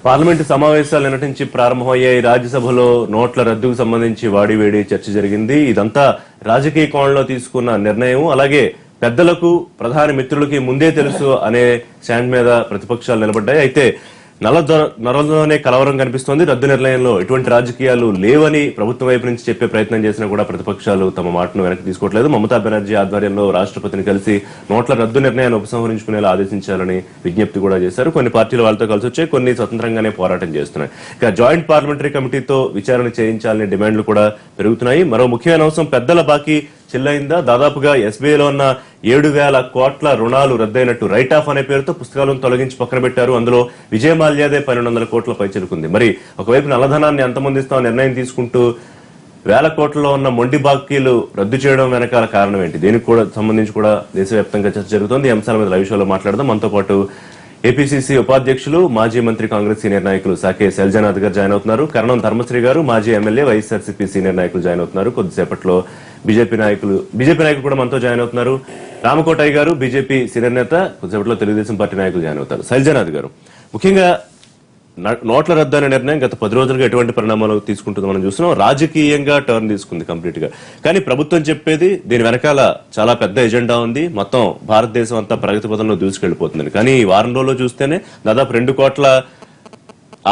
Parliament సమావేశాలు నిన్నటి నుంచి ప్రారంభమయ్యాయి. రాజ్యసభలో నోట్ల రద్దుకు సంబంధించి వాడివేడి చర్చ జరిగింది. ఇదంతా రాజకీయ కోణంలో తీసుకున్న నిర్ణయం. అలాగే పెద్దలకు ప్రధాని మిత్రులకి ముందే తెలుసు అనే స్టాండ్ మీద ప్రతిపక్షాలు నిలబడ్డాయి. అయితే నరలోనే కలవరం కనిపిస్తోంది. రద్దు నిర్ణయంలో ఎటువంటి రాజకీయాలు లేవని ప్రభుత్వం వైపు నుంచి చెప్పే ప్రయత్నం చేసినా కూడా ప్రతిపక్షాలు తమ మాటను వెనక్కి తీసుకోవట్లేదు. మమతా బెనర్జీ ఆధ్వర్యంలో రాష్ట్రపతిని కలిసి నోట్ల రద్దు నిర్ణయాన్ని ఉపసంహరించుకునేలా ఆదేశించాలని విజ్ఞప్తి కూడా చేశారు. కొన్ని పార్టీలు వాళ్ళతో కలిసి వచ్చాయి, కొన్ని స్వతంత్రంగానే పోరాటం చేస్తున్నాయి. ఇక జాయింట్ పార్లమెంటరీ కమిటీతో విచారణ చేయించాలనే డిమాండ్లు కూడా పెరుగుతున్నాయి. మరో ముఖ్యమైన అంశం పెద్దల బాకీ చెల్లైందా? దాదాపుగా ఎస్బీఐలో ఉన్న 7,000 కోట్ల రుణాలు రద్దయినట్టు రైట్ ఆఫ్ అనే పేరుతో పుస్తకాలను తొలగించి పక్కన పెట్టారు. అందులో విజయ మాల్యాదే 1,200 కోట్ల పైచిలుకుంది. మరి ఒకవైపు నల్లధనాన్ని అంతమొందిస్తామని నిర్ణయం తీసుకుంటూ 1,000 కోట్లలో ఉన్న మొండి బాకీలు రద్దు చేయడం వెనకాల కారణం ఏంటి? దీనికి కూడా సంబంధించి కూడా దేశవ్యాప్తంగా చర్చ జరుగుతోంది. ఈ అంశాల మీద లైవ్ షోలో మాట్లాడదాం. మనతో పాటు ఏపీసీసీ ఉపాధ్యక్షులు మాజీ మంత్రి కాంగ్రెస్ సీనియర్ నాయకులు సాకే శైలజానాథ్ గారు జాయిన్ అవుతున్నారు. కరణం ధర్మశ్రీ గారు మాజీ ఎమ్మెల్యే వైఎస్ఆర్సీపీ సీనియర్ నాయకులు జాయిన్ అవుతున్నారు. కొద్దిసేపట్లో బీజేపీ నాయకులు కూడా మనతో జాయిన్ అవుతున్నారు. రామకోటయ్య గారు బీజేపీ సీనియర్ నేత, కొద్దిసేపట్లో తెలుగుదేశం పార్టీ నాయకులు జాయిన్ అవుతారు. శైలజానాథ్ గారు, ముఖ్యంగా నోట్ల రద్దు అనే నిర్ణయం గత 10 రోజులుగా ఎటువంటి పరిణామాలు తీసుకుంటుందో మనం చూస్తున్నాం. రాజకీయంగా టర్న్ తీసుకుంది కంప్లీట్ గా. కానీ ప్రభుత్వం చెప్పేది దీని వెనకాల చాలా పెద్ద ఎజెండా ఉంది, మొత్తం భారతదేశం అంతా ప్రగతి పదంలో దూసుకెళ్లిపోతుంది. కానీ ఈ వారం రోజుల్లో చూస్తేనే దాదాపు 2 కోట్ల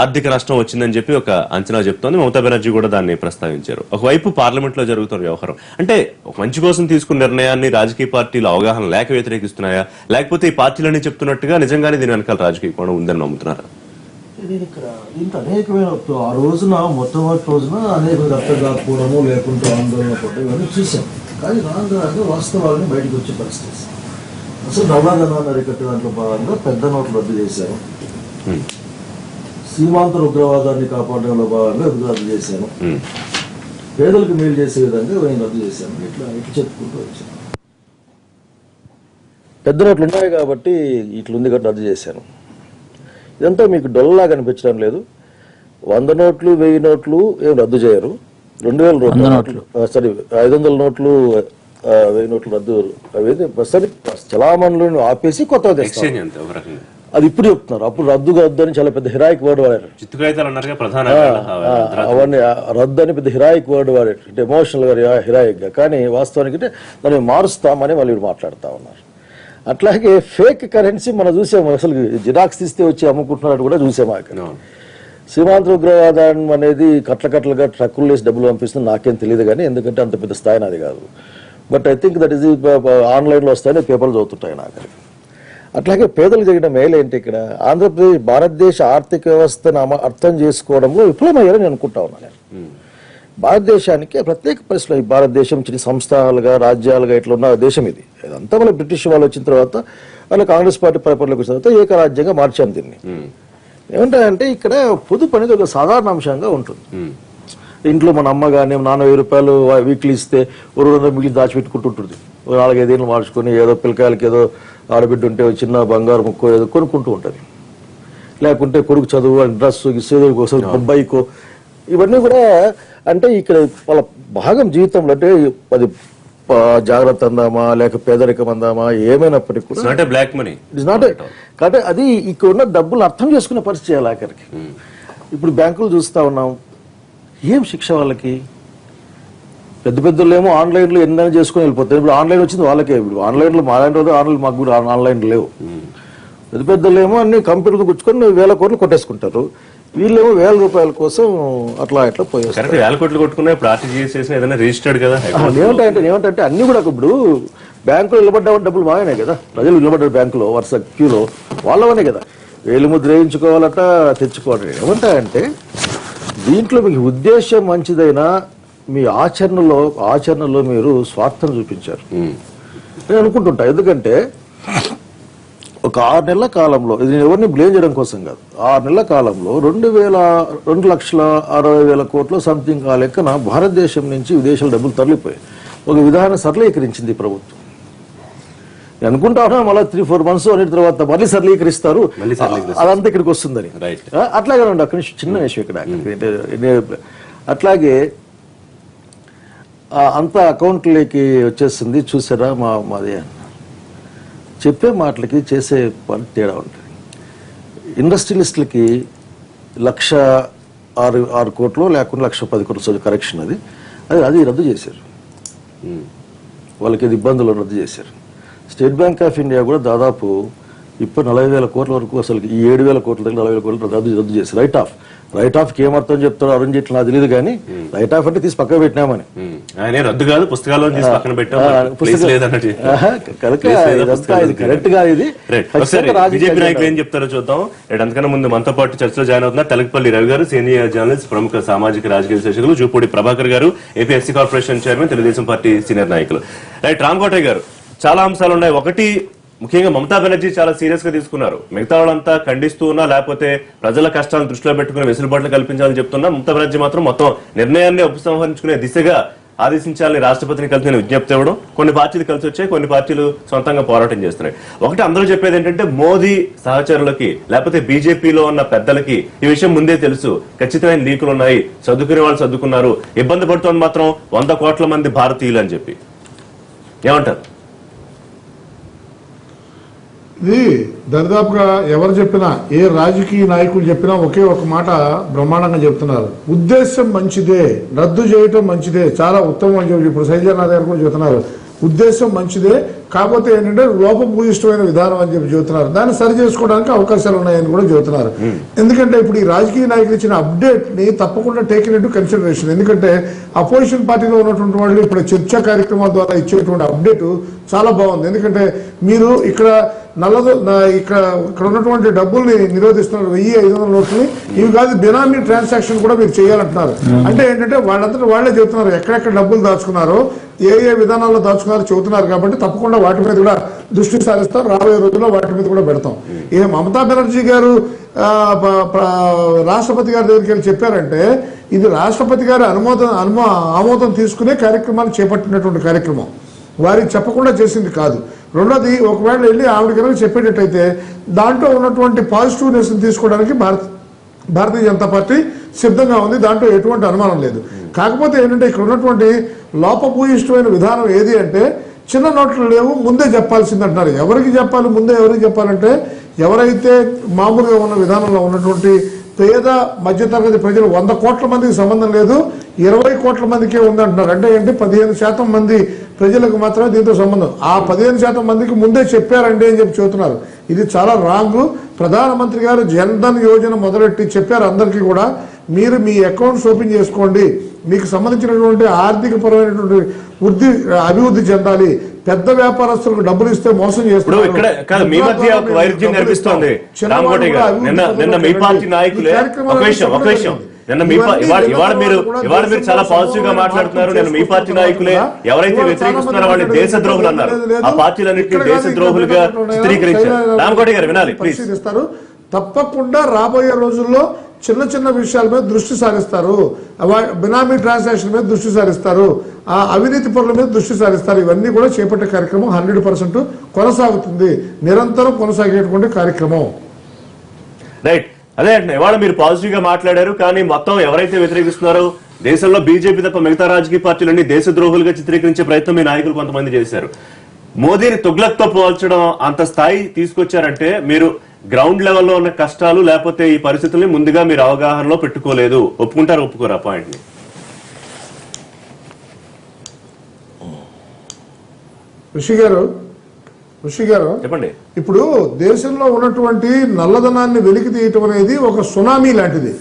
ఆర్థిక నష్టం వచ్చిందని చెప్పి ఒక అంచనా చెప్తోంది. మమతా బెనర్జీ కూడా దాన్ని ప్రస్తావించారు. ఒకవైపు పార్లమెంట్ లో జరుగుతున్న వ్యవహారం అంటే ఒక మంచి కోసం తీసుకున్న నిర్ణయాన్ని రాజకీయ పార్టీలు అవగాహన లేక వ్యతిరేకిస్తున్నాయా, లేకపోతే ఈ పార్టీలన్నీ చెప్తున్నట్టుగా నిజంగానే దీని వెనకాల రాజకీయ కోణం ఉందని నమ్ముతున్నారా? ఇక్కడ దీంట్లో అనేకమైన ఆ రోజున మొట్టమొదటి రోజున అనేక రక్తం కాకపోవడము లేకుంటే ఆందోళన పడ్డం ఇవన్నీ చూసాం. కానీ రాను వాస్తవాలని బయటకు వచ్చే పరిస్థితి. అసలు నవధనాన్ని అరికట్టే దాంట్లో భాగంగా పెద్ద నోట్లు రద్దు చేశారు. సీమాంతర ఉగ్రవాదాన్ని కాపాడడంలో భాగంగా రద్దు చేశాను. పేదలకు మేలు చేసే విధంగా నేను రద్దు చేశాను. ఇట్లా చెప్పుకుంటూ వచ్చాను. పెద్ద నోట్లు ఉన్నాయి కాబట్టి ఇట్లుంది కాబట్టి రద్దు చేశాను. ఇదంతా మీకు డొల్లలా కనిపించడం లేదు. 100 నోట్లు 1000 నోట్లు ఏం రద్దు చేయరు. 2000 నోట్లు 500 నోట్లు 1000 నోట్లు రద్దు అవి చలామణులను ఆపేసి కొత్తగా అది ఇప్పుడు చెప్తున్నారు. అప్పుడు రద్దు అని చాలా పెద్ద హిరాయిక్ వర్డ్ వాడారు. అవన్నీ రద్దు అని పెద్ద హిరాయిక్ వర్డ్ వాడారు, అంటే ఎమోషనల్ గా హిరాయిక్ గా. కానీ వాస్తవానికి దాన్ని మారుస్తామని వాళ్ళు మాట్లాడుతూ ఉన్నారు. అట్లాగే ఫేక్ కరెన్సీ మనం చూసాము. అసలు జిరాక్స్ తీస్తే వచ్చి అమ్ముకుంటున్నట్టు కూడా చూసాము. అక్కడ సీమాంతర ఉగ్రవాదం అనేది కట్లకట్లుగా ట్రక్కులు వేసి డబ్బులు పంపిస్తుంది. నాకేం తెలియదు కానీ, ఎందుకంటే అంత పెద్ద స్థాయి నాది కాదు. But I think that is ఆన్లైన్లో వస్తాయని పేపర్లు చదువుతుంటాయి నాకు. అట్లాగే పేదలకు జరిగిన మేలు ఏంటి? ఇక్కడ ఆంధ్రప్రదేశ్ భారతదేశ ఆర్థిక వ్యవస్థను అర్థం చేసుకోవడంలో విఫలమయ్యారని నేను అనుకుంటా ఉన్నాను. భారతదేశానికి ప్రత్యేక పరిస్థితులు, భారతదేశం చిన్న సంస్థలుగా రాజ్యాలుగా ఇట్లా ఉన్న దేశం ఇది. ఇదంతా మన బ్రిటిష్ వాళ్ళు వచ్చిన తర్వాత, వాళ్ళ కాంగ్రెస్ పార్టీ పరిపాలనకు వచ్చిన తర్వాత ఏకరాజ్యంగా మార్చాం దీన్ని. ఏమంటారంటే ఇక్కడ పొదుపు అనేది ఒక సాధారణ అంశంగా ఉంటుంది. ఇంట్లో మన అమ్మ కానీ నాన్న 1000 రూపాయలు వీక్లీ ఇస్తే 200 మిగిలి దాచిపెట్టుకుంటుంటుంది. 4-5 ఏళ్ళు మార్చుకొని ఏదో పిల్లకాయలకి ఏదో ఆడబిడ్డ ఉంటే చిన్న బంగారు ముక్కో ఏదో కొనుక్కుంటూ ఉంటుంది. లేకుంటే కొడుకు చదువు డ్రెస్ ఇసేదో కోసం బైకో, ఇవన్నీ కూడా అంటే ఇక్కడ వాళ్ళ భాగం జీవితంలో. అంటే అది జాగ్రత్త అందామా లేక పేదరికం అందామా ఏమైనప్పటికీ కూడా black money it is not. కాబట్టి అది ఇక్కడ ఉన్న డబ్బులు అర్థం చేసుకునే పరిస్థితి చేయాలి ఆఖరికి. ఇప్పుడు బ్యాంకులు చూస్తూ ఉన్నాం, ఏం శిక్ష వాళ్ళకి? పెద్ద పెద్దలు ఏమో ఆన్లైన్లో ఎన్నైనా చేసుకుని వెళ్ళిపోతారు. ఇప్పుడు ఆన్లైన్ వచ్చింది వాళ్ళకే. ఇప్పుడు ఆన్లైన్లో ఆన్లైన్ మాకు కూడా ఆన్లైన్ లేవు. పెద్ద పెద్దలు ఏమో అన్ని కంప్యూటర్తో కూర్చుకొని 1000 కోట్లు కొట్టేసుకుంటారు. వీళ్ళేమో 1000 రూపాయల కోసం అట్లా పోయేస్తారు. 1000 కోట్లు కొట్టుకున్నా రిజిస్టర్డ్ కదా. ఏమంటే అన్ని కూడా ఇప్పుడు బ్యాంకులో నిలబడ్డా డబ్బులు మాయనే కదా. ప్రజలు నిలబడ్డారు బ్యాంకులో వరుస క్యూలో, వాళ్ళవనే కదా. వేలు ముద్ర వేయించుకోవాలట, తెచ్చుకోవాలి. ఏమంటాయంటే దీంట్లో మీకు ఉద్దేశం మంచిదైనా మీ ఆచరణలో మీరు స్వార్థం చూపించారు నేను అనుకుంటుంటా. ఎందుకంటే ఒక 6 నెలల కాలంలో, ఇది ఎవరిని బ్లేమ్ చేయడం కోసం కాదు, 6 నెలల కాలంలో 2,60,000 కోట్లు సంథింగ్ ఆ లెక్కన భారతదేశం నుంచి విదేశాల డబ్బులు తరలిపోయాయి. ఒక విధానం సరళీకరించింది ప్రభుత్వం. నేను అనుకుంటా ఉన్నా మళ్ళీ 3-4 మంత్స్ అన్నిటి తర్వాత మళ్ళీ సరళీకరిస్తారు, అదంతా ఇక్కడికి వస్తుందని. అట్లాగే ఉండి అక్కడి నుంచి చిన్న విషయం ఇక్కడ. అట్లాగే అంతా అకౌంట్లోకి వచ్చేస్తుంది. చూసారా మాది చెప్పే మాటలకి చేసే పని తేడా ఉంటుంది. ఇండస్ట్రియలిస్టులకి 1,06 కోట్లు లేకుండా 1,10 కోట్లు కరెక్షన్ అది రద్దు చేశారు. వాళ్ళకి ఇది ఇబ్బందులు రద్దు చేశారు. స్టేట్ బ్యాంక్ ఆఫ్ ఇండియా కూడా దాదాపు ఇప్పుడు 40,000 కోట్ల వరకు అసలు ఈ 7,000 కోట్ల దగ్గర 40,000 కోట్లు రద్దు చేశారు. రైట్ ఆఫ్ ఏమర్థం చెప్తారో అరుణ్ జైట్లీ నాకు తెలియదు కానీ రైట్ ఆఫ్ అంటే తీసి పక్కన పెట్టినామని రద్దు కాదు, పుస్తకాల్లో తీసి పక్కన పెట్టాం. కరెక్ట్ గా ఇది బీజేపీ నాయకులు ఏం చెప్తారో చూద్దాం. అంతకన్నా ముందు మనతో పాటు చర్చలో జాయిన్ అవుతున్నారు తెలకపల్లి రవి గారు, సీనియర్ జర్నలిస్ట్, ప్రముఖ సామాజిక రాజకీయ విశ్లేషకులు, జూపూడి ప్రభాకర్ గారు, AP SC corporation chairman, Telugu Desam party senior నాయకులు. రైట్, రామకోటయ్య గారు, చాలా అంశాలు ఉన్నాయి. ఒకటి, ముఖ్యంగా మమతా బెనర్జీ చాలా సీరియస్ గా తీసుకున్నారు. మిగతా వాళ్ళంతా ఖండిస్తూ ఉన్నా, లేకపోతే ప్రజల కష్టాలను దృష్టిలో పెట్టుకుని వెసులుబాట్లు కల్పించాలని చెప్తున్నా, మమతా బెనర్జీ మాత్రం మొత్తం నిర్ణయాన్ని ఉపసంహరించుకునే దిశగా ఆదేశించాలని రాష్ట్రపతిని కలిసి విజ్ఞప్తి ఇవ్వడం. కొన్ని పార్టీలు కలిసి వచ్చాయి, కొన్ని పార్టీలు సొంతంగా పోరాటం చేస్తున్నాయి. ఒకటి అందరూ చెప్పేది ఏంటంటే, మోదీ సహచరులకి లేకపోతే బీజేపీలో ఉన్న పెద్దలకి ఈ విషయం ముందే తెలుసు, ఖచ్చితమైన లీకులు ఉన్నాయి, చదువుకునే వాళ్ళు చదువుకున్నారు, ఇబ్బంది పడుతోంది మాత్రం 100 కోట్ల మంది భారతీయులు అని చెప్పి. ఏమంటారు? ఇది దరిదాపుగా ఎవరు చెప్పినా, ఏ రాజకీయ నాయకులు చెప్పినా ఒకే ఒక మాట బ్రహ్మాండంగా చెప్తున్నారు. ఉద్దేశం మంచిదే, రద్దు చేయటం మంచిదే, చాలా ఉత్తమం అని చెప్పి ఇప్పుడు శైలజానాథ్ గారు కూడా చెబుతున్నారు. ఉద్దేశం మంచిదే, కాకపోతే ఏంటంటే లోపభూయిష్టమైన విధానం అని చెప్పి చెబుతున్నారు. దాన్ని సరి చేసుకోవడానికి అవకాశాలు ఉన్నాయని కూడా చెబుతున్నారు. ఎందుకంటే ఇప్పుడు ఈ రాజకీయ నాయకులు ఇచ్చిన అప్డేట్ ని తప్పకుండా టేకిన్ ఇంటూ కన్సిడరేషన్. ఎందుకంటే అపోజిషన్ పార్టీలో ఉన్నటువంటి వాళ్ళు ఇప్పుడు చర్చా కార్యక్రమాల ద్వారా ఇచ్చేటువంటి అప్డేట్ చాలా బాగుంది. ఎందుకంటే మీరు ఇక్కడ ఇక్కడ ఉన్నటువంటి డబ్బుల్ని నిరోధిస్తున్నారు, 1,500 నోట్లని. ఇవి కాదు, బినామీ ట్రాన్సాక్షన్ కూడా మీరు చేయాలంటున్నారు. అంటే ఏంటంటే వాళ్ళంతా వాళ్లే చెబుతున్నారు ఎక్కడెక్కడ డబ్బులు దాచుకున్నారో, ఏ విధానాల్లో దాచుకున్నారో చెబుతున్నారు. కాబట్టి తప్పకుండా వాటి మీద కూడా దృష్టి సారిస్తారు. రాబోయే రోజుల్లో వాటి మీద కూడా పెడతాం. ఇక మమతా బెనర్జీ గారు రాష్ట్రపతి గారి దగ్గరికి వెళ్ళి చెప్పారంటే, ఇది రాష్ట్రపతి గారి ఆమోదం తీసుకునే కార్యక్రమాన్ని చేపట్టినటువంటి కార్యక్రమం, వారికి చెప్పకుండా చేసింది కాదు. రెండోది, ఒకవేళ వెళ్ళి ఆవిడ కనుక చెప్పేటట్టయితే దాంట్లో ఉన్నటువంటి పాజిటివ్నెస్ తీసుకోవడానికి భారతీయ జనతా పార్టీ సిద్ధంగా ఉంది. దాంట్లో ఎటువంటి అనుమానం లేదు. కాకపోతే ఏంటంటే ఇక్కడ ఉన్నటువంటి లోపభూయిష్టమైన విధానం ఏది అంటే, చిన్న నోట్లు లేవు, ముందే చెప్పాల్సింది అంటున్నారు. ఎవరికి చెప్పాలి, ముందే ఎవరికి చెప్పాలంటే, ఎవరైతే మామూలుగా ఉన్న విధానంలో ఉన్నటువంటి పేద మధ్యతరగతి ప్రజలు 100 కోట్ల మందికి సంబంధం లేదు, 20 కోట్ల మందికే ఉందంటున్నారు. అంటే ఏంటి, 15% మంది ప్రజలకు మాత్రమే దీంతో సంబంధం. ఆ 15% మందికి ముందే చెప్పారండి అని చెప్పి చెబుతున్నారు. ఇది చాలా రాంగ్. ప్రధానమంత్రి గారు జన్ధన్ యోజన మొదలెట్టి చెప్పారు అందరికీ కూడా, మీరు మీ అకౌంట్స్ ఓపెన్ చేసుకోండి, మీకు సంబంధించినటువంటి ఆర్థిక పరమైనటువంటి అభివృద్ధి చెందాలి, పెద్ద వ్యాపారస్తులకు డబ్బులు ఇస్తే మోసం చేస్తున్నారు. చాలా పాజిటివ్ గా మాట్లాడుతున్నారు. నేను మీ పార్టీ నాయకులే ఎవరైతే వ్యతిరేకిస్తున్నారో వాళ్ళు దేశద్రోహులు అన్నారు. ఆ పార్టీలన్నింటినీ దేశద్రోహులుగా చిత్రీకరించారు. రామకోటి గారు వినాలి ప్లీజ్. తప్పకుండా రాబోయే రోజుల్లో చిన్న చిన్న విషయాల మీద దృష్టి సారిస్తారు. బినామీ ట్రాన్సాక్షన్ మీద దృష్టి సారిస్తారు, అవినీతి పనుల మీద దృష్టి సారిస్తారు. ఇవన్నీ కూడా చేపట్టే కార్యక్రమం 100% కొనసాగుతుంది, నిరంతరం కొనసాగేటువంటి కార్యక్రమం. రైట్, అదే అంటే ఇవాళ మీరు పాజిటివ్ గా మాట్లాడారు, కానీ మొత్తం ఎవరైతే వ్యతిరేకిస్తున్నారో దేశంలో బీజేపీ తప్ప మిగతా రాజకీయ పార్టీలన్నీ దేశద్రోహులుగా చిత్రీకరించే ప్రయత్నం మీ నాయకులు కొంతమంది చేశారు. మోదీని తుగ్లక్తో పోల్చడం అంత స్థాయి తీసుకొచ్చారంటే, మీరు గ్రౌండ్ లెవెల్లో ఉన్న కష్టాలు లేకపోతే ఈ పరిస్థితుల్ని ముందుగా మీరు అవగాహనలో పెట్టుకోలేదు. ఒప్పుకుంటారు, ఒప్పుకోరు ఆ పాయింట్ ని? ఋషి గారు చెప్పండి. ఇప్పుడు దేశంలో ఉన్నటువంటి నల్లధనాన్ని వెలికి తీయటం అనేది ఒక సునామీ లాంటిది.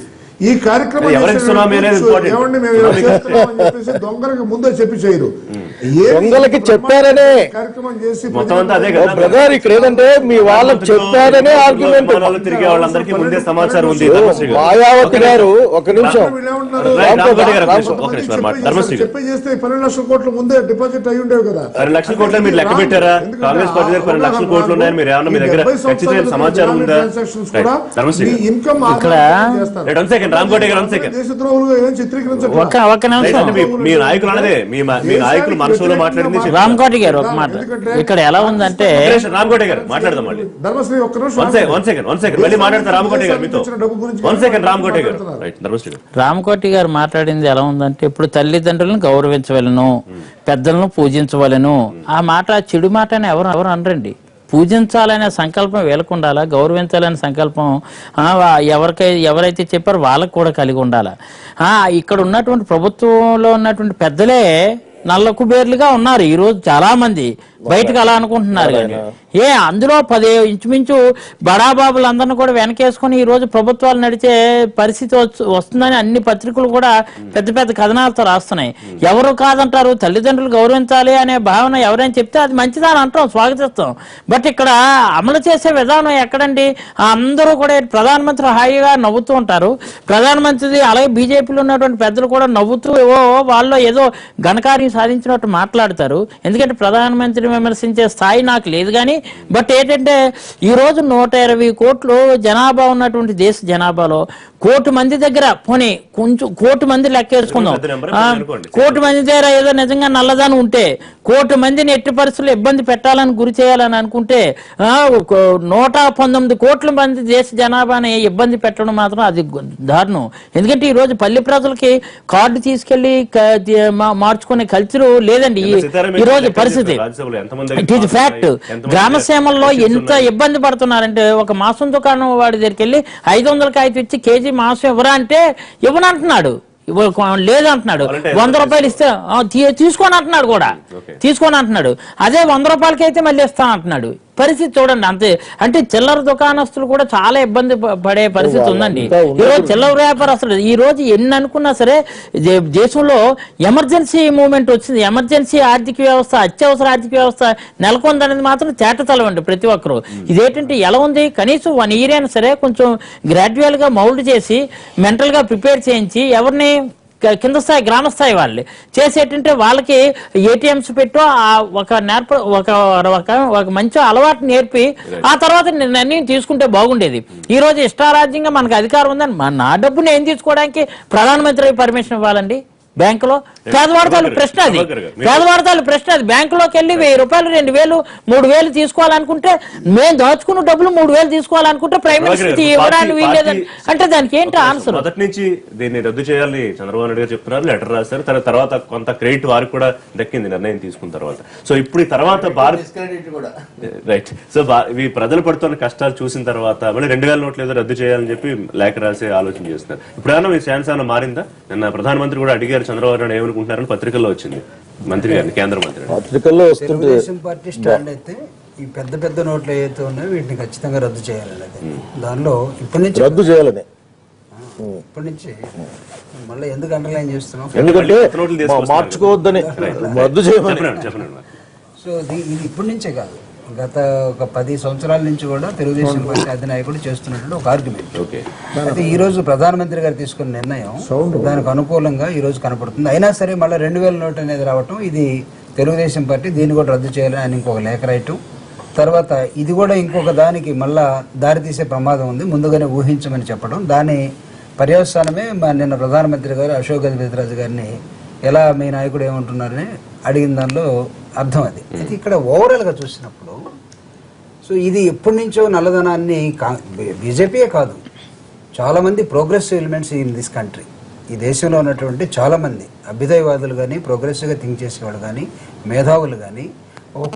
ఈ కార్యక్రమం ఏమండి మేము ఇలా చేస్తున్నామని చెప్పేసి దొంగలకి ముందే చెప్పి చేయరు. దొంగలకి చెప్పారనే కార్యక్రమం చేసి బ్రదర్ ఇక్కడ ఏదంటే మీ వాళ్ళకి చెప్పారనే ఆర్గ్యుమెంట్. తిరిగే వాళ్ళందరికీ ముందే సమాచారం ఉంది. మాయావతి గారు ఒక నిమిషం చెప్పి చేస్తే 12 లక్షల కోట్ల ముందే డిపాజిట్ అయి ఉండేవి కదా. 10 లక్షల కోట్లు మీరు లెక్క పెట్టారా? కాంగ్రెస్ పార్టీ దగ్గర 10 లక్షల కోట్లు ఉన్నాయని మీరు ఏమన్నా మీ దగ్గర ఖచ్చితమైన సమాచారం ఉందా? ఇన్కమ్ మీ నాయకులు మనసులో మాట్లాడింది. రామకోటి గారు ఒక మాట, ఇక్కడ ఎలా ఉందంటే రామకోటి గారు మాట్లాడదాం మళ్ళీ. రామకోటి గారు మాట్లాడింది ఎలా ఉందంటే, ఇప్పుడు తల్లిదండ్రులను గౌరవించవలను, పెద్దలను పూజించవలను. ఆ మాట చెడు మాట అని ఎవరు అనరండి. పూజించాలనే సంకల్పం వీళ్ళకు ఉండాలా, గౌరవించాలనే సంకల్పం ఎవరైతే చెప్పారో వాళ్ళకు కూడా కలిగి ఉండాలా. ఇక్కడ ఉన్నటువంటి ప్రభుత్వంలో ఉన్నటువంటి పెద్దలే నల్ల కుబేర్లుగా ఉన్నారు ఈ రోజు చాలా మంది, బయటకు అలా అనుకుంటున్నారు. కానీ అందులో 10 ఇంచుమించు బడాబాబులందరినీ కూడా వెనకేసుకుని ఈ రోజు ప్రభుత్వాలు నడిచే పరిస్థితి వస్తుందని అన్ని పత్రికలు కూడా పెద్ద పెద్ద కథనాలతో రాస్తున్నాయి. ఎవరు కాదంటారు, తల్లిదండ్రులు గౌరవించాలి అనే భావన ఎవరైనా చెప్తే అది మంచిదని అంటాం, స్వాగతిస్తాం. బట్ ఇక్కడ అమలు చేసే విధానం ఎక్కడండి? అందరూ కూడా ప్రధానమంత్రి హాయిగా నవ్వుతూ ఉంటారు, ప్రధానమంత్రి అలాగే బీజేపీలో ఉన్నటువంటి పెద్దలు కూడా నవ్వుతూ వాళ్ళు ఏదో ఘనకార్యం సాధించినట్టు మాట్లాడతారు. ఎందుకంటే ప్రధానమంత్రి విమర్శించే స్థాయి నాకు లేదు. కానీ బట్ ఏంటంటే ఈ రోజు 120 కోట్లు జనాభా ఉన్నటువంటి దేశ జనాభాలో 1 కోటి మంది దగ్గర పోనీ కొంచెం 1 కోటి మంది లెక్కేసుకుందాం, 1 కోటి మంది దగ్గర ఏదో నిజంగా నల్లదాని ఉంటే 1 కోటి మందిని ఎట్టి పరిస్థితుల్లో ఇబ్బంది పెట్టాలని గురి చేయాలని అనుకుంటే 119 కోట్ల మంది దేశ జనాభాని ఇబ్బంది పెట్టడం మాత్రం అది దారుణం. ఎందుకంటే ఈ రోజు పల్లె ప్రజలకి కార్డు తీసుకెళ్లి మార్చుకునే కల్చర్ లేదండి ఈ రోజు పరిస్థితి. It is fact. గ్రామసీమల్లో ఎంత ఇబ్బంది పడుతున్నారంటే ఒక మాంసం దుకాణం వాడి దగ్గరికి వెళ్ళి 500 కాయలు ఇచ్చి కేజీ మాంసం ఇవ్వరా అంటే ఇవ్వనంటున్నాడు, లేదంటున్నాడు. 100 రూపాయలు ఇస్తే తీసుకొని అంటున్నాడు కూడా, తీసుకొని అంటున్నాడు. అదే 100 రూపాయలకి అయితే మళ్ళీ ఇస్తాను అంటున్నాడు. పరిస్థితి చూడండి అంతే. అంటే చిల్లర దుకాణస్తులు కూడా చాలా ఇబ్బంది పడే పరిస్థితి ఉందండి ఈ రోజు. చిల్లర వ్యాపారస్తులు ఈ రోజు ఎన్ని అనుకున్నా సరే దేశంలో ఎమర్జెన్సీ మూవ్మెంట్ వచ్చింది, ఎమర్జెన్సీ ఆర్థిక వ్యవస్థ, అత్యవసర ఆర్థిక వ్యవస్థ నెలకొందనేది మాత్రం తేటతలం అండి ప్రతి ఒక్కరు. ఇదేంటంటే ఎలా ఉంది, కనీసం 1 ఇయర్ అయినా సరే కొంచెం గ్రాడ్యువల్ గా మౌల్డ్ చేసి మెంటల్ గా ప్రిపేర్ చేయించి ఎవరిని కింద స్థాయి గ్రామ స్థాయి వాళ్ళు చేసేటంటే వాళ్ళకి ఏటీఎంస్ పెట్టో ఒక మంచి అలవాటు నేర్పి ఆ తర్వాత నిర్ణయం తీసుకుంటే బాగుండేది. ఈ రోజు ఇష్టారాజ్యంగా మనకు అధికారం ఉందని నా డబ్బుని ఏం తీసుకోవడానికి ప్రధానమంత్రి పర్మిషన్ ఇవ్వాలండి? బ్యాంకులో పేదవాడతాలు ప్రశ్న అది, పేదవాడతాలు ప్రశ్న అది. బ్యాంకులోకి వెళ్ళి 1000 రూపాయలు 2000 3000 తీసుకోవాలనుకుంటే మేము దాచుకున్న డబ్బులు 3000 తీసుకోవాలనుకుంటే ప్రైమ్ మినిస్టర్ ఇవ్వడానికి వీల్లేదని అంటే దానికి ఏంటి ఆన్సర్? మొదటి నుంచి దీన్ని రద్దు చేయాలని చంద్రబాబు నాయుడు గారు చెప్తున్నారు, లెటర్ రాశారు. తర్వాత కొంత క్రెడిట్ వారికి కూడా దక్కింది నిర్ణయం తీసుకున్న తర్వాత. సో ఇప్పుడు ఈ తర్వాత రైట్. సో ఈ ప్రజలు పడుతున్న కష్టాలు చూసిన తర్వాత మళ్ళీ 2000 నోట్లు ఏదో రద్దు చేయాలని చెప్పి లేఖ రాసే ఆలోచన చేస్తున్నారు. ఇప్పుడైనా మీ శాన్సాన మారిందా? నిన్న ప్రధానమంత్రి కూడా అడిగారు చంద్రబాబు నాయుడు ఏమనుకుంటున్నారని పత్రికల్లో వచ్చింది, మంత్రి గారిని, కేంద్ర మంత్రి పత్రికల్లో వస్తుంటే తెలుగుదేశం పార్టీ స్టాండ్ అయితే ఈ పెద్ద పెద్ద నోట్లు ఏవైతే ఉన్నాయో వీటిని ఖచ్చితంగా రద్దు చేయాలనేది. దానిలో ఇప్పటి నుంచి రద్దు చేయాలని ఇప్పటి నుంచి మళ్ళీ ఎందుకు అండర్లైన్ చేస్తున్నాం, ఎందుకంటే మార్చుకోవద్దని రద్దు చేయమని. సో ఇది ఇప్పటి నుంచే కాదు, గత ఒక 10 సంవత్సరాల నుంచి కూడా తెలుగుదేశం పార్టీ అధినాయకుడు చేస్తున్నటువంటి ఒక ఆర్గ్యుమెంట్. అయితే ఈ రోజు ప్రధానమంత్రి గారు తీసుకున్న నిర్ణయం దానికి అనుకూలంగా ఈ రోజు కనపడుతుంది. అయినా సరే మళ్ళీ 2000 నోట్ అనేది రావటం, ఇది తెలుగుదేశం పార్టీ దీన్ని కూడా రద్దు చేయాలని ఆయన ఇంకొక లేఖ రాయటం, తర్వాత ఇది కూడా ఇంకొక దానికి మళ్ళా దారితీసే ప్రమాదం ఉంది ముందుగానే ఊహించమని చెప్పడం, దాని పర్యవసానమే నిన్న ప్రధానమంత్రి గారు అశోక్ గజపతిరాజు గారిని ఎలా మీ నాయకుడు ఏమంటున్నారని అడిగిన దానిలో అర్థం అది. అయితే ఇక్కడ ఓవరాల్గా చూసినప్పుడు సో ఇది ఎప్పటి నుంచో నల్లధనాన్ని బీజేపీయే కాదు, చాలామంది progressive elements in this country, ఈ దేశంలో ఉన్నటువంటి చాలామంది అభ్యుదయవాదులు కానీ ప్రోగ్రెసివ్గా థింక్ చేసేవాళ్ళు కానీ మేధావులు కానీ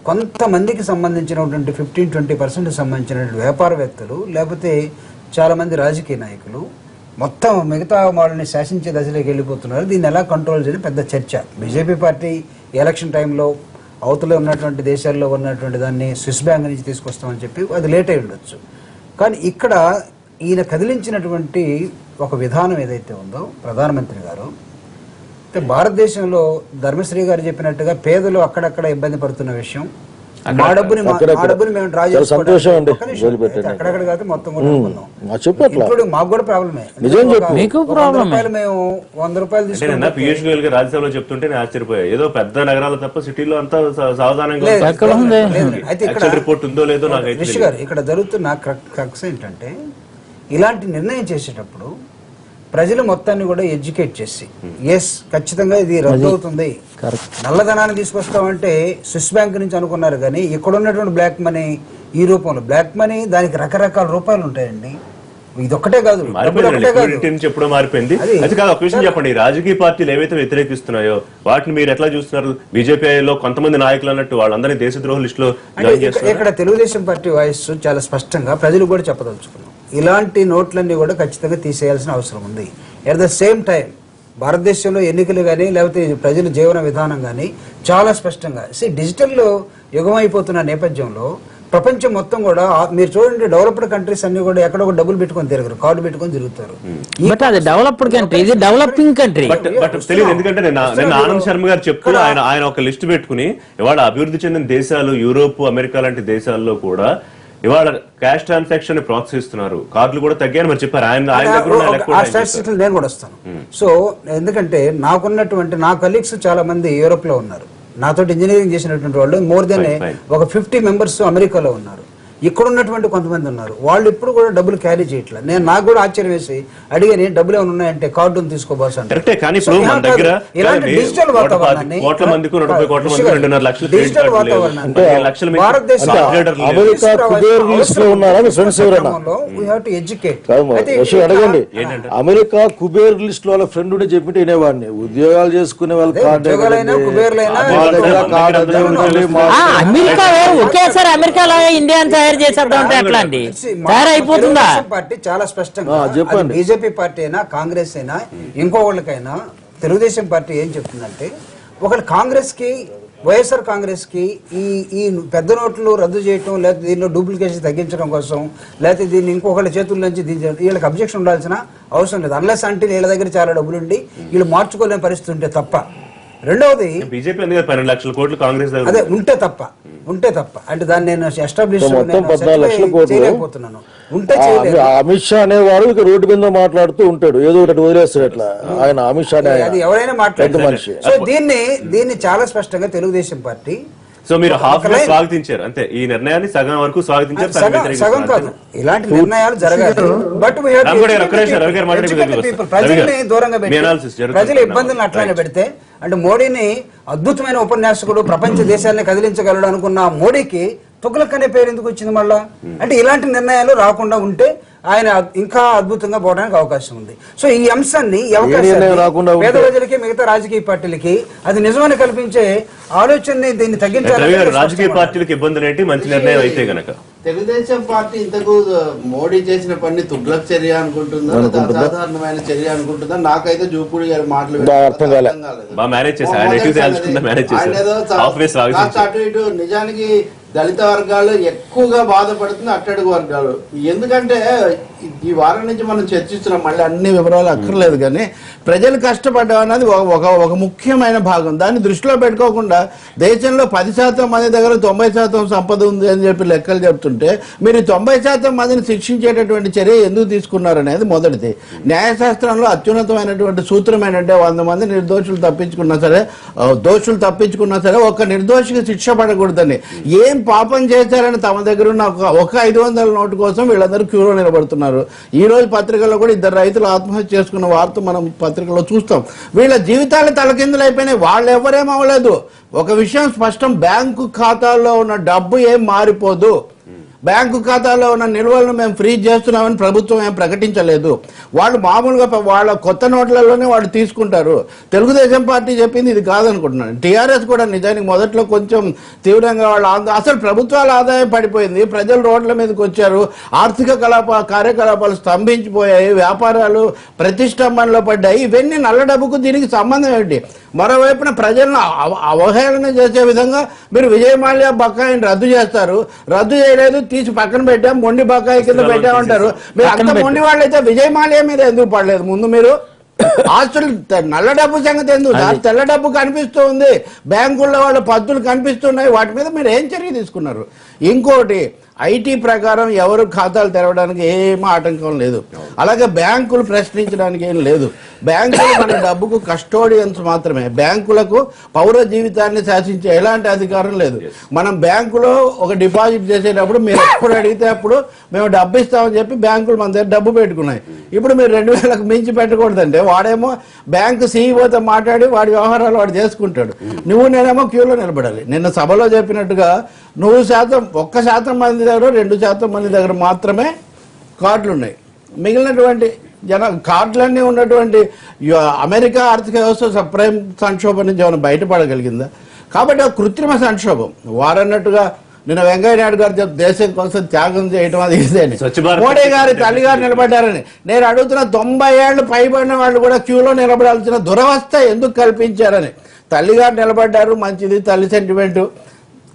కొంతమందికి సంబంధించినటువంటి 15-20% సంబంధించినటువంటి వ్యాపారవేత్తలు లేకపోతే చాలామంది రాజకీయ నాయకులు మొత్తం మిగతా వాళ్ళని శాసించే దశలోకి వెళ్ళిపోతున్నారు. దీన్ని ఎలా కంట్రోల్ చేయడం పెద్ద చర్చ. బీజేపీ పార్టీ ఎలక్షన్ టైంలో అవతల ఉన్నటువంటి దేశాల్లో ఉన్నటువంటి దాన్ని స్విస్ బ్యాంక్ నుంచి తీసుకొస్తామని చెప్పి అది లేట్ అయి ఉండొచ్చు. కానీ ఇక్కడ ఈయన కదిలించినటువంటి ఒక విధానం ఏదైతే ఉందో ప్రధానమంత్రి గారు, అంటే భారతదేశంలో ధర్మశ్రీ గారు చెప్పినట్టుగా పేదలు అక్కడక్కడ ఇబ్బంది పడుతున్న విషయం, మా డబ్బుని మేము డ్రా చేసుకోవడం అక్కడక్కడ కాదు మొత్తం ఇప్పుడు మాకు కూడా ప్రాబ్లమే. మేము 100 రూపాయలు తీసుకుంటాం. పీయూష్ గోయల్ గారు రాజ్యసభలో చెప్తుంటే నేను ఆశ్చర్యపోయా. ఏదో పెద్ద నగరాలు తప్ప సిటీలో అంతా సావధానంగా అయితే ఇక్కడ రిపోర్ట్ ఉందో లేదో నాకు రిషి గారు ఇక్కడ జరుగుతున్న క్రక్స్ ఏంటంటే ఇలాంటి నిర్ణయం చేసేటప్పుడు ప్రజలు మొత్తాన్ని కూడా ఎడ్యుకేట్ చేసి ఎస్ ఖచ్చితంగా ఇది రద్దు అవుతుంది, నల్లధనాన్ని తీసుకొస్తామంటే స్విస్ బ్యాంక్ నుంచి అనుకున్నారు. కానీ ఇక్కడ ఉన్నటువంటి బ్లాక్ మనీ ఈ రూపంలో బ్లాక్ మనీ దానికి రకరకాల రూపాయలు ఉంటాయండి. ఇదొక్కటే కాదు, మారిపోయింది, ఎప్పుడో మారిపోయింది. అది కాదు, ఒక విషయం చెప్పండి, రాజకీయ పార్టీలు ఏవైతే వ్యతిరేకిస్తున్నాయో వాటిని మీరు ఎట్లా చూస్తున్నారు? బీజేపీలో కొంతమంది నాయకులు అన్నట్టు వాళ్ళందరినీ దేశద్రోహ లిస్టులో ఇక్కడ తెలుగుదేశం పార్టీ వాయిస్ చాలా స్పష్టంగా ప్రజలు కూడా చెప్పదలుచుకున్నాం, ఇలాంటి నోట్లన్నీ కూడా ఖచ్చితంగా తీసేయాల్సిన అవసరం ఉంది. ఎట్ ద సేమ్ టైం భారతదేశంలో ఎన్నికలు కానీ లేకపోతే ప్రజల జీవన విధానం కానీ చాలా స్పష్టంగా డిజిటల్ యుగం అయిపోతున్న నేపథ్యంలో ప్రపంచం మొత్తం కూడా మీరు చూడండి, డెవలప్డ్ కంట్రీస్ అన్ని కూడా ఎక్కడో ఒక డబ్బులు పెట్టుకొని తిరగరు, కార్డు పెట్టుకొని తిరుగుతారు. బట్ అది డెవలప్డ్ కంట్రీ, ఇది డెవలపింగ్ కంట్రీ. బట్ తెలియదు, ఎందుకంటే నేను ఆనంద్ శర్మ గారు చెప్తూ ఆయన ఒక లిస్ట్ పెట్టుకుని ఇవాళ అభివృద్ధి చెందిన దేశాలు, యూరోప్, అమెరికా లాంటి దేశాల్లో కూడా ఇవాళ క్యాష్ ట్రాన్సాక్షన్ ని ప్రోత్సహిస్తున్నారు, కార్డులు కూడా తగ్గాయని మరి చెప్పారు. నేను కూడా వస్తాను. సో ఎందుకంటే నాకున్నటువంటి నా కలీగ్స్ చాలా మంది యూరోప్ లో ఉన్నారు, నాతో ఇంజనీరింగ్ చేసినటువంటి వాళ్ళు మోర్ దెన్ ఒక 50 మెంబర్స్ అమెరికాలో ఉన్నారు, ఇక్కడ ఉన్నటువంటి కొంతమంది ఉన్నారు. వాళ్ళు ఇప్పుడు కూడా డబ్బులు క్యారీ చేయట్లేదు. నాకు కూడా ఆశ్చర్యం వేసి అడిగాను, డబ్బులు ఏమైనా ఉన్నాయంటే కార్డు తీసుకోబోస్ అంటే డిజిటల్ వాతావరణాన్ని అడగండి. అమెరికా కుబేర్ లిస్ట్ వాళ్ళ ఫ్రెండ్ ఉంటే చెప్పితే వినేవాడిని, ఉద్యోగాలు చేసుకునే వాళ్ళు ఒకేసారి అమెరికాలో ఇండియా చేసేద్దాం ఎట్లా అండి, తయారైపోతుందా? పార్టీ చాలా స్పష్టంగా చెప్పండి, బీజేపీ పార్టీ అయినా కాంగ్రెస్ అయినా ఇంకోళ్ళకైనా తెలుగుదేశం పార్టీ ఏం చెప్తుందంటే, ఒకళ్ళు కాంగ్రెస్ కి, వైఎస్ఆర్ కాంగ్రెస్ కి ఈ పెద్ద నోట్లు రద్దు చేయటం, లేకపోతే దీనిలో డూప్లికేషన్ తగ్గించడం కోసం, లేకపోతే దీన్ని ఇంకొకళ్ళ చేతుల నుంచి వీళ్ళకి అబ్జెక్షన్ ఉండాల్సిన అవసరం లేదు, అన్లెస్ అంటే వీళ్ళ దగ్గర చాలా డబ్బులుండి వీళ్ళు మార్చుకోలేని పరిస్థితి ఉంటే తప్ప. రెండవది బీజేపీ 12 లక్షల కోట్లు కాంగ్రెస్ అదే ఉంటే తప్ప అంటే దాన్ని నేను ఎస్టాబ్లిష్ చేయలేకపోతున్నాను. ఉంటే అమిత్ షా అనేవాడు ఇక రోడ్డు మీద మాట్లాడుతూ ఉంటాడు, ఏదో ఒకటి వదిలేస్తాడు అట్లా. ఆయన అమిత్ షా అది ఎవరైనా మాట్లాడే మనిషి. సో దీన్ని చాలా స్పష్టంగా తెలుగుదేశం పార్టీ, సో మీరు హాఫ్ స్వాగతించారు అంతే, ఈ నిర్ణయాన్ని సగం వరకు స్వాగతించారు, సగం కాదు, ఇలాంటి నిర్ణయాలు జరగాలి. బట్ ప్రజల్ని దూరంగా పెట్టి ప్రజల ఇబ్బందులను అట్లానే పెడితే, అంటే మోడీని అద్భుతమైన ఉపన్యాసకుడు, ప్రపంచ దేశాన్ని కదిలించగలడు అనుకున్న మోడీకి తుగ్లక్ అనే పేరు ఎందుకు వచ్చింది మళ్ళా? అంటే ఇలాంటి నిర్ణయాలు రాకుండా ఉంటే ఆయన ఇంకా అద్భుతంగా పోవడానికి అవకాశం ఉంది. సో ఈ అంశాన్ని పేద ప్రజలకి, మిగతా రాజకీయ పార్టీలకి అది నిజమని కల్పించే ఆలోచనని దీన్ని తగ్గించాలి. రాజకీయ పార్టీలకు ఇబ్బందులు ఏంటి మంచి నిర్ణయం అయితే గనక తెలుగుదేశం పార్టీ ఇంతకు మోడీ చేసిన పని తుగ్లక్ చర్య అనుకుంటుందా, అసాధారణమైన చర్య అనుకుంటుందా? నాకైతే జూపూడి గారి మాటలు అటు ఇటు. నిజానికి దళిత వర్గాలు ఎక్కువగా బాధపడుతుంది, అట్టడుగు వర్గాలు. ఎందుకంటే ఈ వారం నుంచి మనం చర్చిస్తున్నాం, మళ్ళీ అన్ని వివరాలు అక్కర్లేదు, కానీ ప్రజలు కష్టపడ్డం అన్నది ఒక ముఖ్యమైన భాగం. దాన్ని దృష్టిలో పెట్టుకోకుండా దేశంలో 10% మంది దగ్గర 90% సంపద ఉంది అని చెప్పి లెక్కలు చెప్తుంటే, మీరు 90% మందిని శిక్షించేటటువంటి చర్య ఎందుకు తీసుకున్నారనేది మొదటిది. న్యాయశాస్త్రంలో అత్యున్నతమైనటువంటి సూత్రం ఏంటంటే, 100 మంది దోషులు తప్పించుకున్నా సరే ఒక నిర్దోషికి శిక్ష పడకూడదని. ఏం పాపం చేశారని తమ దగ్గర ఉన్న ఒక 500 నోటు కోసం వీళ్ళందరూ క్యూలో నిలబడుతున్నారు. ఈ రోజు పత్రికల్లో కూడా 2 రైతులు ఆత్మహత్య చేసుకున్న వార్త మనం పత్రికలో చూస్తాం. వీళ్ళ జీవితాలు తలకిందులు అయిపోయినాయి, వాళ్ళు ఎవరేం అవ్వలేదు. ఒక విషయం స్పష్టం, బ్యాంకు ఖాతాల్లో ఉన్న డబ్బు ఏం మారిపోదు. బ్యాంకు ఖాతాలో ఉన్న నిల్వలను మేము ఫ్రీజ్ చేస్తున్నామని ప్రభుత్వం ఏం ప్రకటించలేదు. వాళ్ళు మామూలుగా వాళ్ళ కొత్త నోట్లలోనే వాళ్ళు తీసుకుంటారు. తెలుగుదేశం పార్టీ చెప్పింది ఇది కాదనుకుంటున్నాను. టీఆర్ఎస్ కూడా నిజానికి మొదట్లో కొంచెం తీవ్రంగా అసలు ప్రభుత్వాల ఆదాయం పడిపోయింది, ప్రజలు రోడ్ల మీదకి వచ్చారు, ఆర్థిక కార్యకలాపాలు స్తంభించిపోయాయి, వ్యాపారాలు ప్రతిష్టంభనలో పడ్డాయి. ఇవన్నీ నల్ల డబ్బుకు దీనికి సంబంధం ఏంటి? మరోవైపున ప్రజలను అవహేళన చేసే విధంగా మీరు విజయ్ మాల్యా బకాయిని రద్దు చేస్తారు, రద్దు చేయలేదు, తీసి పక్కన పెట్టాం, మొండి బకాయి కింద పెట్టామంటారు. మీరు అంత మొండి వాళ్ళైతే విజయ్ మాల్యా మీద ఎందుకు పడలేదు? ముందు మీరు ఆస్తులు నల్ల డబ్బు సంగతి ఎందుకు? తెల్ల డబ్బు కనిపిస్తూ ఉంది, బ్యాంకుల్లో వాళ్ళ పద్దులు కనిపిస్తున్నాయి, వాటి మీద మీరు ఏం చర్య తీసుకున్నారు? ఇంకోటి, ఐటీ ప్రకారం ఎవరు ఖాతాలు తెరవడానికి ఏమీ ఆటంకం లేదు, అలాగే బ్యాంకులు ప్రశ్నించడానికి ఏం లేదు. బ్యాంకులు మన డబ్బుకు కస్టోడియన్స్ మాత్రమే, బ్యాంకులకు పౌర జీవితాన్ని శాసించే ఎలాంటి అధికారం లేదు. మనం బ్యాంకులో ఒక డిపాజిట్ చేసేటప్పుడు మీరు ఎప్పుడు అడిగితే అప్పుడు మేము డబ్బు ఇస్తామని చెప్పి బ్యాంకులు మన దగ్గర డబ్బు పెట్టుకున్నాయి. ఇప్పుడు మీరు 2000కు మించి పెట్టకూడదంటే వాడేమో బ్యాంకు సీఈఓతో మాట్లాడి వాడి వ్యవహారాలు వాడు చేసుకుంటాడు, నువ్వు నేనేమో క్యూలో నిలబడాలి. నిన్న సభలో చెప్పినట్టుగా 100% మంది దగ్గర 2% మంది దగ్గర మాత్రమే కార్డులు ఉన్నాయి. మిగిలినటువంటి కార్డులన్నీ ఉన్నటువంటి అమెరికా ఆర్థిక వ్యవస్థ సప్రైమ్ సంక్షోభం నుంచి ఏమైనా బయటపడగలిగిందా? కాబట్టి ఒక కృత్రిమ సంక్షోభం. వారన్నట్టుగా నిన్న వెంకయ్య నాయుడు గారు దేశం కోసం త్యాగం చేయడం అది ఇదేని, మోడీ గారి తల్లిగారు నిలబడ్డారని నేను అడుగుతున్న 90 ఏళ్ళు పైబడిన వాళ్ళు కూడా క్యూలో నిలబడాల్సిన దురవస్థ ఎందుకు కల్పించారని. తల్లిగారు నిలబడ్డారు, మంచిది, తల్లి సెంటిమెంటు.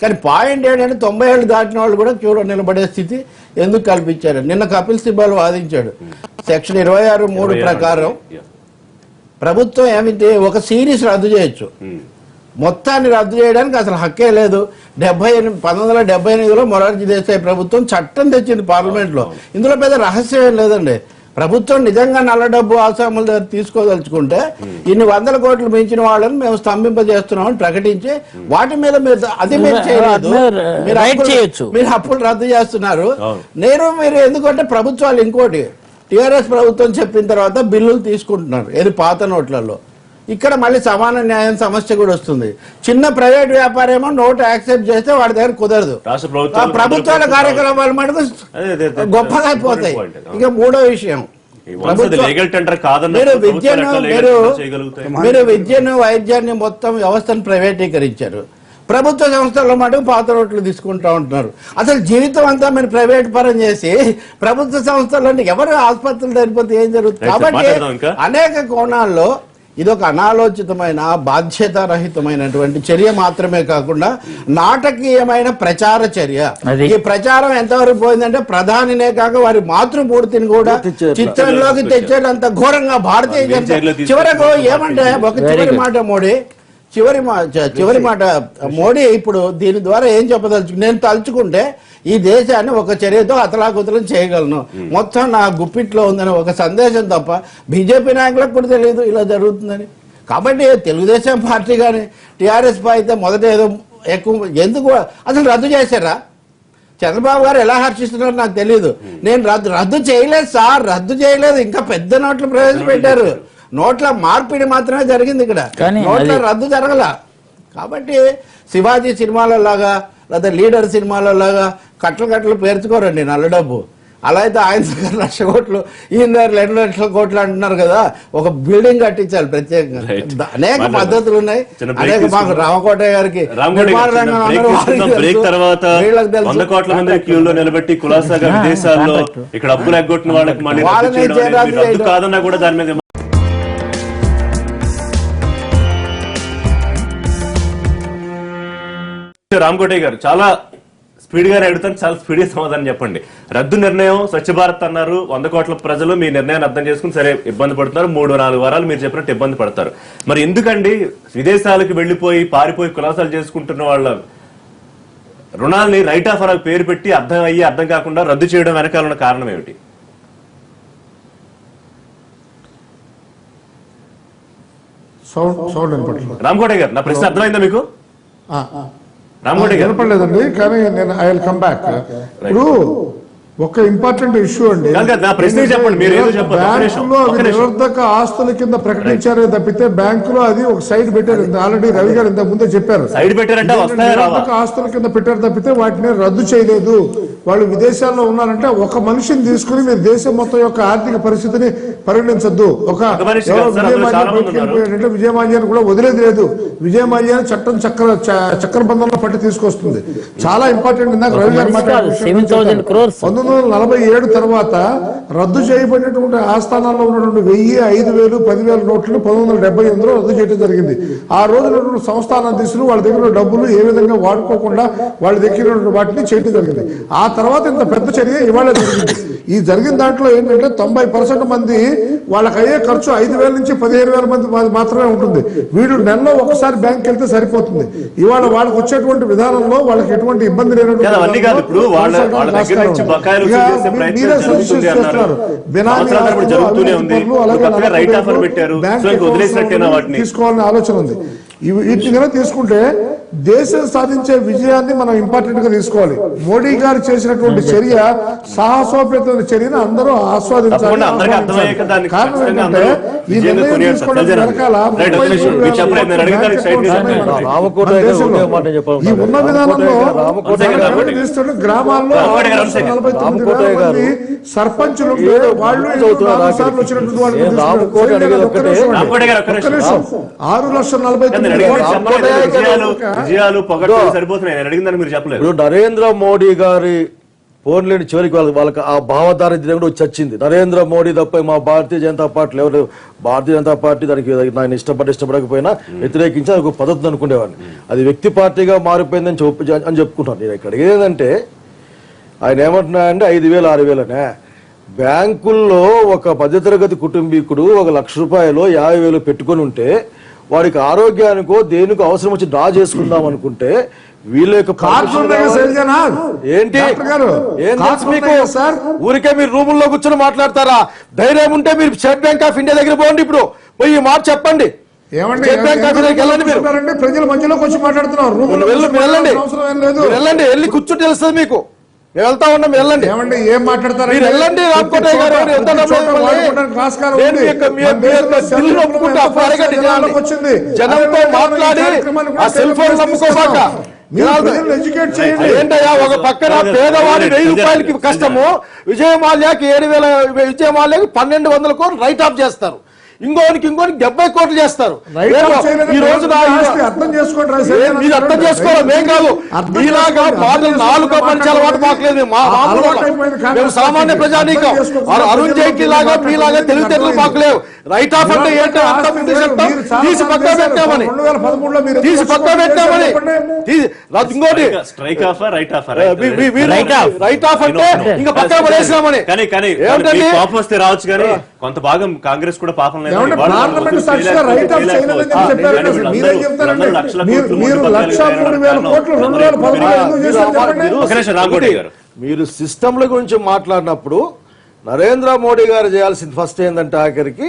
కానీ పాయింట్ ఏంటంటే 90 ఏళ్ళు దాటిన వాళ్ళు కూడా క్యూలో నిలబడే స్థితి ఎందుకు కల్పించారు? నిన్న కపిల్ సిబాల్ వాదించాడు, సెక్షన్ 26(3) ప్రకారం ప్రభుత్వం ఏమిటి ఒక సిరీస్ రద్దు చేయొచ్చు, మొత్తాన్ని రద్దు చేయడానికి అసలు హక్కే లేదు. 1978లో మొరార్జీ దేశాయ్ ప్రభుత్వం చట్టం తెచ్చింది పార్లమెంట్లో. ఇందులో పెద్ద రహస్యం ఏం లేదండి. ప్రభుత్వం నిజంగా నల్ల డబ్బు ఆసాముల దగ్గర తీసుకోదలుచుకుంటే ఇన్ని 100 కోట్లు మించిన వాళ్ళని మేము స్తంభింపజేస్తున్నామని ప్రకటించి వాటి మీద మీరు చేయలేదు, మీరు అప్పులు రద్దు చేస్తున్నారు. మీరు ఎందుకంటే ప్రభుత్వాలు ఇంకోటి టిఆర్ఎస్ ప్రభుత్వం చెప్పిన తర్వాత బిల్లులు తీసుకుంటున్నారు ఏది పాత నోట్లలో. ఇక్కడ మళ్ళీ సమాన న్యాయం సమస్య కూడా వస్తుంది. చిన్న ప్రైవేట్ వ్యాపారేమో నోటు యాక్సెప్ట్ చేస్తే వాడి దగ్గర కుదరదు, ప్రభుత్వాల కార్యక్రమాలు మటుకు గొప్పగా అయిపోతాయి. ఇక మూడో విషయం, మీరు విద్యను వైద్యాన్ని మొత్తం వ్యవస్థను ప్రైవేటీకరించారు. ప్రభుత్వ సంస్థల్లో మటుకు పాత నోట్లు తీసుకుంటా ఉంటున్నారు. అసలు జీవితం అంతా మీరు ప్రైవేట్ పరం చేసి ప్రభుత్వ సంస్థల్లో ఎవరు ఆసుపత్రులు సరిపోతే ఏం జరుగుతుంది? కాబట్టి అనేక కోణాల్లో ఇదొక అనాలోచితమైన బాధ్యతారహితమైనటువంటి చర్య మాత్రమే కాకుండా నాటకీయమైన ప్రచార చర్య. ఈ ప్రచారం ఎంతవరకు పోయిందంటే ప్రధానినే కాక వారి మాతృమూర్తిని కూడా చిత్రంలోకి తెచ్చేటంత ఘోరంగా భారతీయ జనతా చివరకు ఏమంటే ఒక చివరి మాట మోడీ ఇప్పుడు దీని ద్వారా ఏం నేను తలుచుకుంటే ఈ దేశాన్ని ఒక చర్యతో అతలాకుతలం చేయగలను, మొత్తం నా గుప్పిట్లో ఉందని ఒక సందేశం తప్ప బీజేపీ నాయకులకు కూడా తెలియదు ఇలా జరుగుతుందని. కాబట్టి తెలుగుదేశం పార్టీ కానీ టీఆర్ఎస్ అయితే మొదట ఏదో ఎక్కువ ఎందుకు అసలు రద్దు చేశారా? చంద్రబాబు గారు ఎలా హర్షిస్తున్నారో నాకు తెలియదు. నేను రద్దు చేయలేదు సార్, రద్దు చేయలేదు, ఇంకా పెద్ద నోట్లు ప్రవేశపెట్టారు. నోట్ల మార్పిడి మాత్రమే జరిగింది, ఇక్కడ నోట్ల రద్దు జరగల. కాబట్టి శివాజీ సినిమాలలాగా లేదా లీడర్ సినిమాలలాగా కట్టలు పేర్చుకోరండి నల్ల డబ్బు. అలా అయితే ఆయన దగ్గర 1,00,000 కోట్లు, ఈయన దగ్గర 2,00,000 కోట్లు అంటున్నారు కదా. ఒక బిల్డింగ్ కట్టించాలి ప్రత్యేకంగా. అనేక పద్ధతులు ఉన్నాయి. అనేక మాకు రామకోటయ్య గారికి నిలబెట్టి కులాసాగా విదేశాల్లో ఇక్కడ అప్పులు ఎగ్గొట్టిన వాళ్ళకి కాదన్నా కూడా దాని మీద రామకోటయ్య గారు చాలా స్పీడ్ గా అడుగుతాను, చాలా స్పీడ్ గా సమాధానం చెప్పండి. రద్దు నిర్ణయం స్వచ్ఛ భారత్ అన్నారు, 100 కోట్ల ప్రజలు మీ నిర్ణయాన్ని అర్థం చేసుకుని సరే ఇబ్బంది పడుతున్నారు, 3-4 వారాలు మీరు చెప్పినట్టు ఇబ్బంది పడతారు. మరి ఎందుకండి విదేశాలకు వెళ్లిపోయి పారిపోయి కులాసాలు చేసుకుంటున్న వాళ్ళ రుణాలని రైట్ ఆఫ్ అలా పేరు పెట్టి అర్థం కాకుండా రద్దు చేయడం వెనకాల ఉన్న కారణం ఏమిటి? రామకోటయ్య గారు, నా ప్రశ్న అర్థమైందా మీకు? వినపడలేదండి, కానీ నేను ఐ విల్ కమ్ బ్యాక్. ఇప్పుడు ఒక ఇంపార్టెంట్ ఇష్యూ అండి, బ్యాంకులో అవి నిరర్ధక ఆస్తుల కింద ప్రకటించారే తప్పితే బ్యాంకులో అది ఒక సైడ్ పెట్టారు. ఆల్రెడీ రవి గారు ఇంతకు ముందే చెప్పారు, నిరర్ధక ఆస్తుల కింద పెట్టారు తప్పితే వాటిని రద్దు చేయలేదు. వాళ్ళు విదేశాల్లో ఉన్నారంటే ఒక మనిషిని తీసుకుని మీరు దేశం మొత్తం యొక్క ఆర్థిక పరిస్థితిని పరిగణించద్దు. ఒక విజయమాల్యాన్ని విజయమాల్యాన్ని కూడా వదిలేదు లేదు. విజయమాల్యాన్ని చట్టం చక్రబంధంలో పట్టి తీసుకొస్తుంది. చాలా ఇంపార్టెంట్. ఇందాక రవి గారు మాట్లాడారు 1947 తర్వాత రద్దు చేయబడినటువంటి ఆస్థానాల్లో ఉన్నటువంటి 1000, 5000, 10,000 నోట్లను 1978లో రద్దు చేయడం జరిగింది. ఆ రోజున సంస్థానాధీశులు వాళ్ళ దగ్గర డబ్బులు ఏ విధంగా వాడుకోకుండా వాళ్ళ దగ్గర వాటిని చేయడం జరిగింది. ఆ తర్వాత ఇంత పెద్ద చర్య ఇవాళ జరిగింది. ఈ జరిగిన దాంట్లో ఏంటంటే 90% మంది వాళ్ళకి అయ్యే ఖర్చు 5,000 నుంచి 15,000 మంది మాత్రమే ఉంటుంది. వీడు నెలలో ఒకసారి బ్యాంక్ వెళ్తే సరిపోతుంది. ఇవాళ వాళ్ళకి వచ్చేటువంటి విధానంలో వాళ్ళకి ఎటువంటి ఇబ్బంది లేనటువంటి తీసుకోవాలనే ఆలోచన ఉంది. వీటిని కనుక తీసుకుంటే దేశం సాధించే విజయాన్ని మనం ఇంపార్టెంట్ గా తీసుకోవాలి. మోడీ గారు చేసినటువంటి చర్య సాహసోపేతమైన చర్యను అందరూ ఆస్వాదించాలి. కారణం ఏంటంటే ఈ నిర్ణయం తీసుకోవడం వెనకాల 33,000 రామకోట మన దేశంలో ఈ ఉన్న విధానంలో గ్రామాల్లో 49,000 మంది సర్పంచులు వాళ్ళు 4 సార్లు వచ్చినటువంటి వాళ్ళు 6,40,000 విజయాలు పొగడ్తలు సరిపోతున్నాయి. నేను అడిగిందని మీరు చెప్పలేదు. ఇప్పుడు నరేంద్ర మోడీ గారి ఫోన్లేని చివరికి వాళ్ళకి ఆ భావదారిద్ర్యం కూడా వచ్చి వచ్చింది. నరేంద్ర మోడీ తప్ప మా భారతీయ జనతా పార్టీ ఎవరు భారతీయ జనతా పార్టీ దానికి ఆయన ఇష్టపడకపోయినా వ్యతిరేకించి అది ఒక పద్ధతి అనుకునేవాడిని. అది వ్యక్తి పార్టీగా మారిపోయిందని అని చెప్పుకుంటాను. నేను ఇక్కడ ఏదంటే ఆయన ఏమంటున్నాయంటే 5,000 6,000 అనే బ్యాంకుల్లో ఒక మధ్యతరగతి కుటుంబీకుడు 1,00,000 రూపాయలు 50,000 పెట్టుకొని ఉంటే వాడికి ఆరోగ్యానికో దేనికో అవసరం వచ్చి డ్రా చేసుకుందాం అనుకుంటే వీళ్ళ యొక్క ఏంటి మీకు ఊరికే మీరు రూముల్లో కూర్చొని మాట్లాడతారా? ధైర్యం ఉంటే మీరు స్టేట్ బ్యాంక్ ఆఫ్ ఇండియా దగ్గర పోండి. ఇప్పుడు పోయి ఈ మాట చెప్పండి. స్టేట్ బ్యాంక్ ఆఫ్ ఇండియాకి వెళ్ళండి. మీరు ప్రజల మధ్యలోకి వచ్చి మాట్లాడుతున్నారు. వెళ్ళండి, వెళ్ళి కూర్చుని తెలుస్తుంది మీకు. వెళ్తా ఉన్నాం, వెళ్ళండి. ఏం మాట్లాడతారు? మీరు వెళ్ళండి. రామకోటయ్య గారు జనంతో మాట్లాడి ఆ సెల్ ఫోన్ నమ్ముకోబాక. ఏంటయ్యా, ఒక పక్కన పేదవాడి 1,000 రూపాయలకి కష్టము, విజయమాల్యాకి 7,000, విజయమాల్యాకి 1,200 కోట్లు రైట్ ఆఫ్ చేస్తారు. ఇంకోనికి 70 కోట్లు చేస్తారు. ఈ రోజు అర్థం చేసుకోండి. మీరు అర్థం చేసుకోవాలి. మేం కాదు మీలాగా మాటలు 4 మంచి అలవాటు మాకలేదు. మేము సామాన్య ప్రజానీకం. అరుణ్ జైట్లీ లాగా మీలాగా తెలివితేటలు మాకు లేవు. రైట్ ఆఫ్ అంటే ఏంటో అంత ముందు చెప్తాం. తీసి పక్క పెట్టామని ఇంకోటి strike off right of right of అంటే ఇంకా పక్కన పడేసినామని. ఏంటంటే పాపం వస్తే రావచ్చు, కానీ కొంత భాగం కాంగ్రెస్ కూడా పాపం లేదు. పార్లమెంట్ సాక్షిగా రైట్ ఆఫ్ చేయలేదని చెప్పారంటే మీరేం చెప్తారండి? మీరు 1,03,000 కోట్లు 2013 మీరు సిస్టంల గురించి మాట్లాడినప్పుడు నరేంద్ర మోడీ గారు చేయాల్సింది ఫస్ట్ ఏంటంటే ఆఖరికి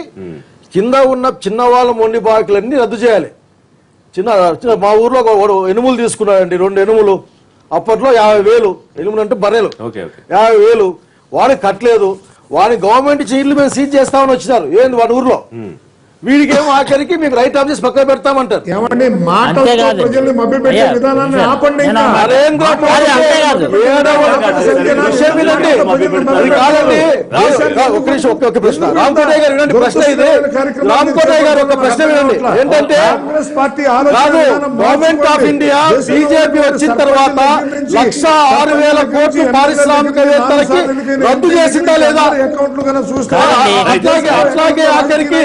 కింద ఉన్న చిన్న వాళ్ళ మొండి బాకీలన్నీ రద్దు చేయాలి. చిన్న మా ఊర్లో ఎనుములు తీసుకున్నారండి, 2 ఎనుములు. అప్పట్లో 50,000 ఎనుములు అంటే బర్రెలు. 50,000 వాడికి కట్టలేదు. వాడిని గవర్నమెంట్ ఇల్లు మేము సీజ్ చేస్తామని వచ్చినారు. ఏంది వాడి ఊర్లో? వీడికేమో ఆఖరికి మేము రైట్ ఆఫ్ చేసి పక్కన పెడతామంటారు. ఒక్క ప్రశ్న రామకోటయ్య గారు వినండి. ప్రశ్న ఇది రామకోటయ్య గారు ఒక ప్రశ్న వినండి. ఏంటంటే కాదు, గవర్నమెంట్ ఆఫ్ ఇండియా బీజేపీ వచ్చిన తర్వాత 1,06,000 కోట్లు పారిశ్రామికవేత్తలకి రద్దు చేసిందా లేదా? అట్లాగే ఆఖరికి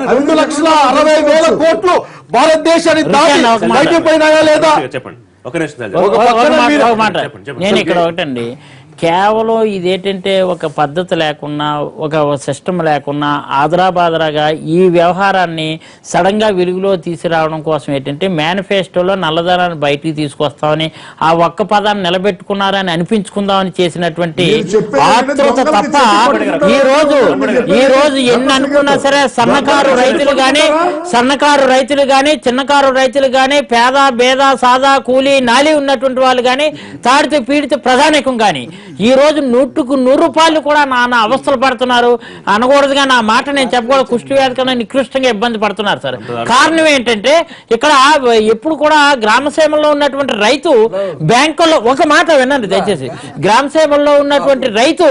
2,60,000 కోట్లు భారతదేశాన్ని దాటి బయటపోయినాయా లేదా? చెప్పండి. నేను ఇక్కడ ఒకటండి, కేవలం ఇదేంటంటే ఒక పద్ధతి లేకున్నా, ఒక సిస్టమ్ లేకున్నా ఆదరాబాదరాగా ఈ వ్యవహారాన్ని సడన్ గా వెలుగులో తీసుకురావడం కోసం ఏంటంటే మేనిఫెస్టోలో నల్లధనాన్ని బయటికి తీసుకొస్తామని ఆ ఒక్క పదాన్ని నిలబెట్టుకున్నారని అనిపించుకుందామని చేసినటువంటి ఆతృత తప్ప ఈ రోజు ఎన్ని అనుకున్నా సరే సన్నకారు రైతులు గాని చిన్నకారు రైతులు గాని పేద భేద సాదా కూలీ నాలి ఉన్నటువంటి వాళ్ళు గాని తాడితే పీడితే ప్రధానికం గాని ఈ రోజు 100కు 100 రూపాయలు కూడా నానా అవస్థలు పడుతున్నారు. అనకూడదుగా నా మాట నేను చెప్పకూడదు, కుష్టి వ్యాధి కన్నా నికృష్టంగా ఇబ్బంది పడుతున్నారు సార్. కారణం ఏంటంటే ఇక్కడ ఎప్పుడు కూడా గ్రామసీమల్లో ఉన్నటువంటి రైతు బ్యాంకుల్లో, ఒక మాట వినండి దయచేసి, గ్రామసీమల్లో ఉన్నటువంటి రైతు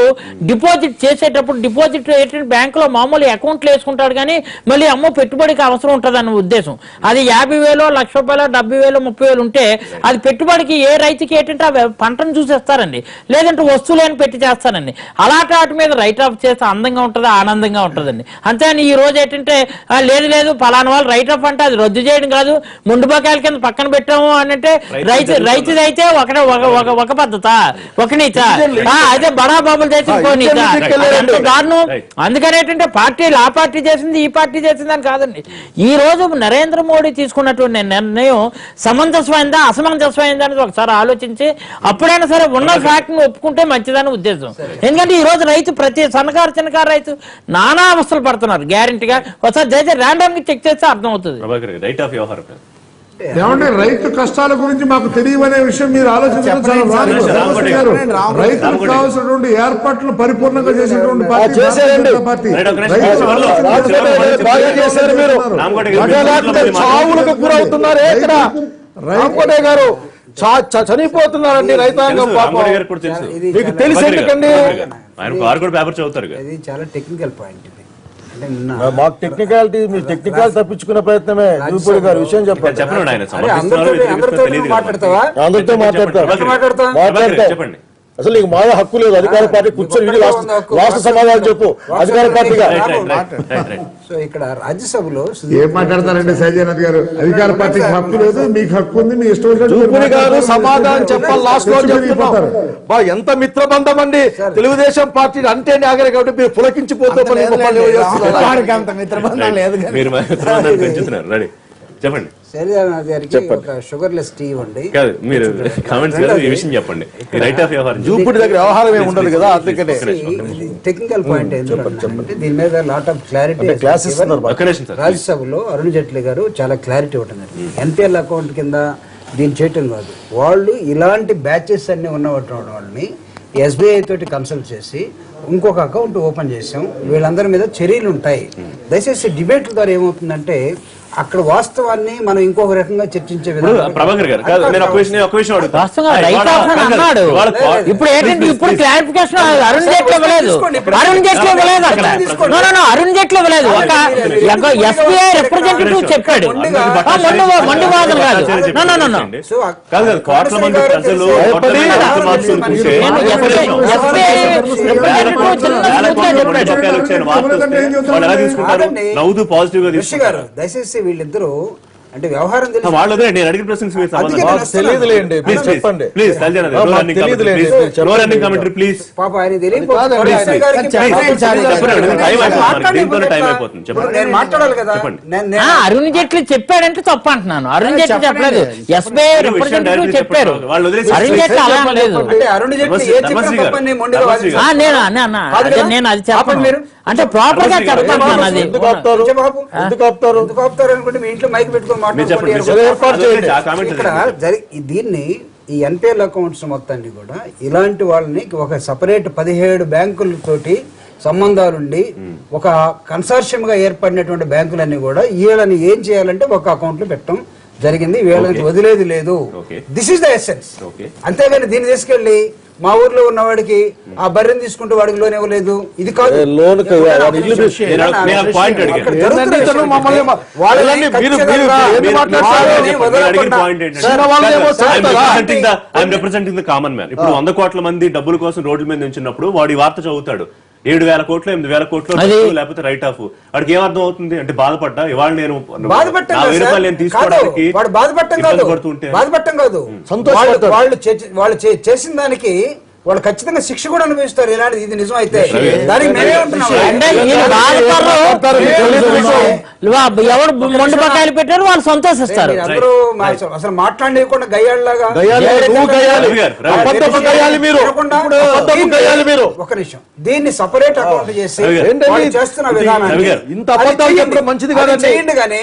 డిపాజిట్ చేసేటప్పుడు డిపాజిట్ ఏంటంటే బ్యాంకులో మామూలు అకౌంట్లు వేసుకుంటాడు, కానీ మళ్ళీ అమ్మో పెట్టుబడికి అవసరం ఉంటుంది అన్న ఉద్దేశం. అది 50,000, 1,00,000 రూపాయలు, 70,000, 30,000 ఉంటే అది పెట్టుబడికి ఏ రైతుకి ఏంటంటే పంటను చూసేస్తారండి, లేదంటే వస్తువులను పెట్టి చేస్తానండి. అలాంటి వాటి మీద రైట్ ఆఫ్ చేస్తే అందంగా ఉంటుంది, ఆనందంగా ఉంటుందండి. అంతేని ఈ రోజు ఏంటంటే లేదు పలానా వాళ్ళు రైట్ ఆఫ్ అంటే అది రద్దు చేయడం కాదు, ముందు బకాయిల కింద పక్కన పెట్టాము అని అంటే రైతుది అయితే ఒక పద్ధత, ఒక నీత, అయితే బడా బాబులు చేసి ఇంకో నీత, దారుణం. అందుకని ఏంటంటే పార్టీలు ఆ పార్టీ చేసింది ఈ పార్టీ చేసింది అని కాదండి. ఈ రోజు నరేంద్ర మోడీ తీసుకున్నటువంటి నిర్ణయం సమంజసమైందా అసమంజసమైందా అనేది ఒకసారి ఆలోచించి అప్పుడైనా సరే ఉన్న ఫ్యాక్ట్ ను ఒప్పుకుంటే మంచిదని ఉద్దేశం. ఎందుకంటే ఈ రోజు రైతు ప్రతి చిన్నకారు రైతు నానా అవస్థలు పడుతున్నారు. గ్యారెంటీగా ఒకసారి ర్యాండమ్ గా చెక్ చేస్తే అర్థం అవుతుంది. ఏమంటే రైతు కష్టాల గురించి మాకు తెలియవనే విషయం మీరు ఆలోచించడం చాలా wrong. రామకోటి గారు, గారు. రైతులకు కావాల్సినటువంటి ఏర్పాట్లు పరిపూర్ణంగా చేసినటువంటి పార్టీ చేశారండి. భారతీయ జనతా పార్టీ. రైట్, ఒక నిమిషం. రైతులు చివర్లో. ఆలోచించడం రామకోటి బాగా చేశారు మీరు. రామకోటి గారు, లేకపోతే చావులకు గురవుతున్నారే ఇక్కడ రామకోటి గారు చనిపోతున్నారండి రైతాంగం తెలుసు, పాపం. రామకోటి గారికి కూడా తెలుసు. మీకు తెలిసి ఎందుకండి ఆయన వారు కూడా పేపర్ చదువుతారు కదా. ఇది చాలా టెక్నికల్ పాయింట్ ఇది. అంటే నిన్న మాకు టెక్నికాలిటీ మీరు టెక్నికల్ తప్పించుకునే ప్రయత్నమే జూపూడి గారు విషయం చెప్పండి. చెప్పండి ఆయన అరే సమర్థిస్తున్నారు, అందరితో వ్యతిరేకిస్తున్నారు, తెలియదు కదా. మాట్లాడతావా? అందరితో మాట్లాడతారు ప్రభాకర్ మాట్లాడతాం. చెప్పండి. అసలు నీకు మాయ హక్కు లేదు. అధికార పార్టీ కూర్చొని వీడి లాస్ట్ సమాధానం చెప్పు అధికార పార్టీగా. రైట్. సో ఇక్కడ రాజ్యసభలో ఏం మాట్లాడతారండి సైజనాథ్ గారు? అధికార పార్టీకి హక్కు లేదు, మీకు హక్కు ఉంది, మీ ఇష్టం వచ్చినట్టు మీరు జూపూడి గారు మాట్లాడతారు. సమాధానం చెప్పాలి లాస్ట్ లో తెచ్చిపోతారు. చెప్తున్నారు. బా ఎంత మిత్రబంధం అండి తెలుగుదేశం పార్టీ అంటే ఆగలే కాబట్టి మీరు పులకించిపోతే వాడికి అంత మిత్రబంధం లేదు కానీ. మీరు మా మిత్రబంధాన్ని పెంచుతున్నారు. రెడీ చెప్పండి. శైలజానాథ్ గారికి ఒక షుగర్లెస్ టీ ఇవ్వండి. కాదు మీరు కామెంట్స్ కాదు, ఈ విషయం చెప్పండి. రైట్ ఆఫ్ వ్యవహారం జూపూడి దగ్గర వ్యవహారం ఏమి ఉండదు కదా అందుకనే టెక్నికల్ పాయింట్ ఏంటంటే దీని మీద లాట్ ఆఫ్ క్లారిటీ క్లాస్ ఇస్తున్నారు. ఒక్క నిమిషం సార్. రాజ్యసభలో అరుణ్ జైట్లీ గారు చాలా క్లారిటీ ఉంటుంది. ఎన్పిఎల్ అకౌంట్ కింద దీన్ని చేయటం కాదు, వాళ్ళు ఇలాంటి బ్యాచెస్ అన్ని ఉన్నటువంటి వాళ్ళని ఎస్బీఐ తోటి కన్సల్ట్ చేసి ఇంకొక అకౌంట్ ఓపెన్ చేసాం, వీళ్ళందరి మీద చర్యలు ఉంటాయి. దయచేసి డిబేట్ల ద్వారా ఏమవుతుందంటే అక్కడ వాస్తవాన్ని మనం ఇంకొక రకంగా చర్చించే ప్రభాకర్ గారు కాదు, నేను ఒక విషయం అడుగుతా. వాస్తవంగా రైట్ ఆఫ్ అని అన్నాడు. ఇప్పుడు ఏంటంటే ఇప్పుడు క్లారిఫికేషన్ అరుణ్ జైట్లీ ఇవ్వలేదు. అరుణ్ జైట్లీ ఇవ్వలేదు అక్కడ. నో అరుణ్ జైట్లీ ఇవ్వలేదు. ఒక ఎస్బీఐ రిప్రజెంటేటివ్ చెప్పాడు. మొండి వాదన కాదు. నో కాదు కాదు, కోట్ల మంది ప్రజలు కోట్ల మంది మార్చుకుని కూర్చే ఎస్బీఐ రిప్రజెంటేటివ్ బకాయిలు వచ్చాయని వార్త వస్తే వాళ్ళు ఎలా తీసుకుంటారు? నవ్వుతూ పాజిటివ్ గా తీసుకుంటారు. దయచేసి వీళ్ళిద్దరూ అంటే వ్యవహారం తెలిసి వాళ్ళు నేను అడిగిన ప్రశ్నకు మీరు సమాధానం అందుకే తెలియదులేండి మీరు చెప్పండి. ప్లీజ్ ప్లీజ్ పాప ఆయన తెలియదు. టైం అయిపోతుంది. చెప్పండి. నేను మాట్లాడాలి కదా. అరుణ్ జైట్లీ చెప్పాడంటే తప్పు అంటున్నాను. అరుణ్ జైట్లీ చెప్పలేదు, ఎస్బీఐ రిప్రజెంటేటివ్ చెప్పారు. అరుణ్ జైట్లీ అలా లేదు. అంటే అరుణ్ జైట్లీ ఏ చెప్పిన తప్పని మొండిగా వాదిస్తారు. నేను అది చెప్పను. అంటే ప్రాపర్ గా చెప్తాను. అది ఎందుకు ఆపుతారు? ఎందుకు ఆపుతారు? ఎందుకు ఆపుతారు అనుకుంటే మీ ఇంట్లో మైక్ పెట్టుకొని ఇక్కడ దీన్ని ఈ ఎన్పిఎల్ అకౌంట్స్ మొత్తాన్ని కూడా ఇలాంటి వాళ్ళని ఒక సపరేట్ 17 బ్యాంకులతోటి సంబంధాలుండి ఒక కన్సార్షియం గా ఏర్పడినటువంటి బ్యాంకులన్నీ కూడా వీళ్ళని ఏం చేయాలంటే ఒక అకౌంట్ లో పెట్టడం జరిగింది. వీళ్ళని వదిలేది లేదు. This is the essence. అంతేగాని దీన్ని తీసుకెళ్లి మా ఊర్లో ఉన్నవాడికి ఆ బర్రెని తీసుకుంటూ వాడికి లోన్ ఇవ్వలేదు, ఇది కాదు. Loan common man. ఇప్పుడు 100 కోట్ల మంది డబ్బుల కోసం రోడ్ల మీద నించున్నప్పుడు వాడు ఈ వార్త చదువుతాడు. 7,000 కోట్లు 8,000 కోట్లు లేకపోతే రైట్ ఆఫ్. వాడికి ఏమర్థం అవుతుంది అంటే బాధపడ్డా ఇవాళ నేను 1000 రూపాయలు నేను తీసుకోవడానికి బాధపడటం కాదు, వాళ్ళు చేసిన దానికి వాళ్ళు ఖచ్చితంగా శిక్ష కూడా అనుభవిస్తారు. ఇలాంటి ఇది నిజం అయితే దానికి మేమే ఎవరు మొండి బకాయిలు పెట్టారు వాళ్ళు సంతోషిస్తారు. అందరూ అసలు మాట్లాడలేకుండా గయ్యాళ్ళలాగా ఒక నిమిషం దీన్ని సపరేట్ అకౌంట్ చేసి చేస్తున్న విధానాన్ని మంచిది కాదండి. చేయండి కానీ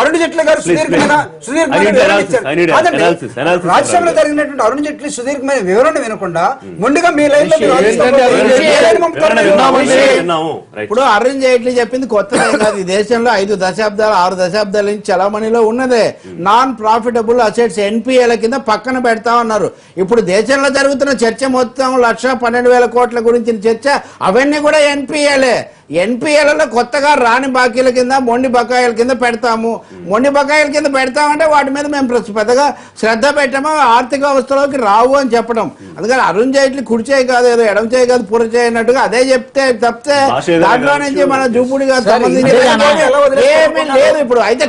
అరుణ్ జైట్లీ గారు రాజ్యసభలో జరిగినటువంటి అరుణ్ జైట్లీ సుదీర్ఘమైన వివరణ వినకుండా ముందుగా మీ లైన్ ఇప్పుడు అరుణ్ జైట్లీ చెప్పింది కొత్త కాదు. ఈ దేశంలో 5 దశాబ్దాలు 6 దశాబ్దాల నుంచి చలామణిలో ఉన్నదే నాన్ ప్రాఫిటబుల్ అసెట్స్ ఎన్పిఏల కింద పక్కన పెడతామన్నారు. ఇప్పుడు దేశంలో జరుగుతున్న చర్చ మొత్తం 1,12,000 కోట్ల గురించి చర్చ అవన్నీ కూడా ఎన్పిఏలే. ఎన్పిఏలలో కొత్తగా రాని బాకీల కింద మొండి బకాయిల కింద పెడతాము. మొండి బకాయిల కింద పెడతామంటే వాటి మీద మేము పెద్దగా శ్రద్ధ పెట్టాము, ఆర్థిక వ్యవస్థలోకి రావు అని చెప్పడం. అందుకని అరుణ్ జైట్లీ కుడి చేయి కాదు ఏదో ఎడం చేయి కాదు పూర చేయనట్టుగా అదే చెప్తే తప్పితే దాంట్లో నుంచి మన జూపుడి గారు సంబంధించి ఏమీ లేదు. ఇప్పుడు అయితే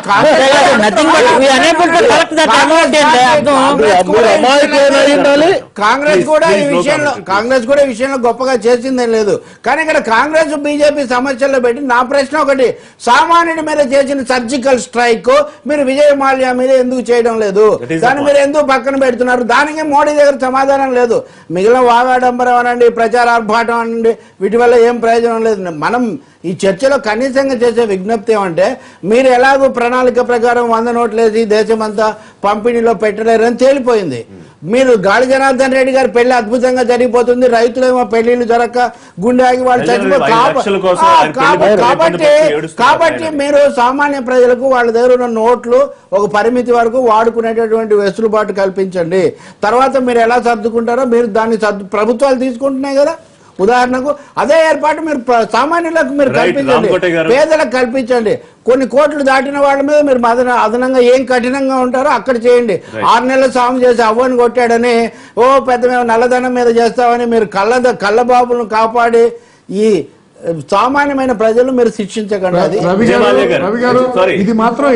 కాంగ్రెస్ కూడా ఈ విషయంలో గొప్పగా చేసిందేం లేదు. కానీ ఇక్కడ కాంగ్రెస్ బీజేపీ సమస్యల్లో పెట్టి నా ప్రశ్న ఒకటి, సామాన్యుడి మీద చేసిన సర్జికల్ స్ట్రైక్ మీరు విజయ్ మాల్యా మీద ఎందుకు చేయడం లేదు? దాన్ని మీరు ఎందుకు పక్కన పెడుతున్నారు? దానికి మోడీ దగ్గర సమాధానం లేదు. మిగిలిన వాగాడంబరం అనండి, ప్రచార ఆర్భాటం అనండి, వీటి వల్ల ఏం ప్రయోజనం లేదు. మనం ఈ చర్చలో కనీసంగా చేసే విజ్ఞప్తి ఏమంటే, మీరు ఎలాగో ప్రణాళిక ప్రకారం 100 నోట్లు వేసి దేశమంతా పంపిణీలో పెట్టలేరని తేలిపోయింది. మీరు గాలి జనార్దన్ రెడ్డి గారి పెళ్లి అద్భుతంగా జరిగిపోతుంది, రైతులేమో పెళ్లిళ్ళు జరగక గుండె ఆగి వాళ్ళు కాబట్టి మీరు సామాన్య ప్రజలకు వాళ్ళ దగ్గర ఉన్న నోట్లు ఒక పరిమితి వరకు వాడుకునేటటువంటి వెసులుబాటు కల్పించండి. తర్వాత మీరు ఎలా సర్దుకుంటారో మీరు దాన్ని ప్రభుత్వాలు తీసుకుంటున్నాయి కదా. ఉదాహరణకు అదే ఏర్పాటు మీరు సామాన్యులకు మీరు కల్పించండి, పేదలకు కల్పించండి. కొన్ని కోట్లు దాటిన వాళ్ళ మీద మీరు అదనంగా ఏం కఠినంగా ఉంటారో అక్కడ చేయండి. 6 నెలల సాము చేసి అవ్వని కొట్టాడని పెద్ద మేము నల్లధనం మీద చేస్తామని మీరు కళ్ళబాబులను కాపాడి ఈ సామాన్యమైన ప్రజలు మీరు శిక్షించకండి. అది ఇది మాత్రం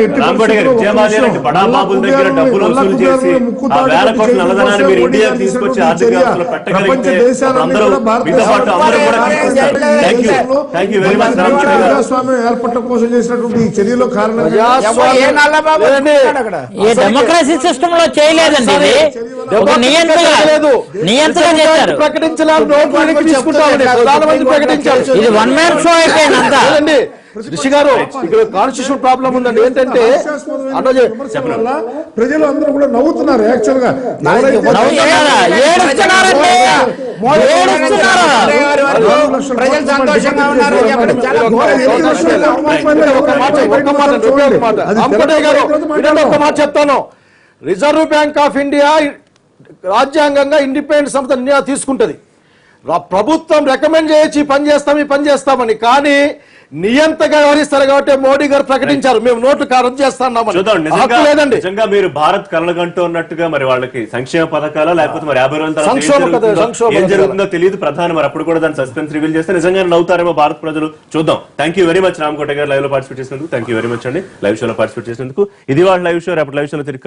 ప్రజాస్వామ్యం ఏర్పడటం కోసం చేసినటువంటి ఈ చర్యలో కారణంగా డెమోక్రసీ సిస్టమ్ లో చేయలేదండి. నియంత్రణ ప్రకటించారు. ఇది వన్ మ్యాన్ షో అయిపోయింది. రిషి గారు, ఇక్కడ కాన్స్టిట్యూషన్ ప్రాబ్లం ఉందండి. ఏంటంటే ప్రజలు అందరూ కూడా నవ్వుతున్నారు. యాక్చువల్ గా ప్రజలు సంతోషంగా ఉన్నారు. ఒక మాట చెప్తాను. రిజర్వ్ బ్యాంక్ ఆఫ్ ఇండియా రాజ్యాంగంగా ఇండిపెండెంట్ సంస్థ నిర్ణయాలు తీసుకుంటది. ప్రభుత్వం రికమెండ్ చేయొచ్చు ఈ పని చేస్తామని, కానీ నియంతగా వ్యవహరిస్తారు కాబట్టి మోడీ గారు ప్రకటించారు మేము నోట్లు రద్దు చేస్తామని. నిజంగా మీరు భారత్ కళ్ళగంటూ ఉన్నట్టుగా మరి వాళ్ళకి సంక్షేమ పథకాలు లేకపోతే మరి 50 రోజుల ఏం జరుగుతుందో తెలియదు. ప్రధాని మరి అప్పుడు కూడా దాని సస్పెన్స్ రివీల్ చేస్తే నిజంగా నవ్వుతారేమో భారత ప్రజలు. చూద్దాం. Thank you very much Ramakota గారు లైవ్ లో పార్టిసిపేట్ చేసినందుకు. థ్యాంక్ యూ వెరీ మచ్ అండి లైవ్ షోలో పార్టిసిపేట్ చేసినందుకు. ఇది వాళ్ళ లైవ్ షో. రేపటి లైవ్ షోలో తిరిగి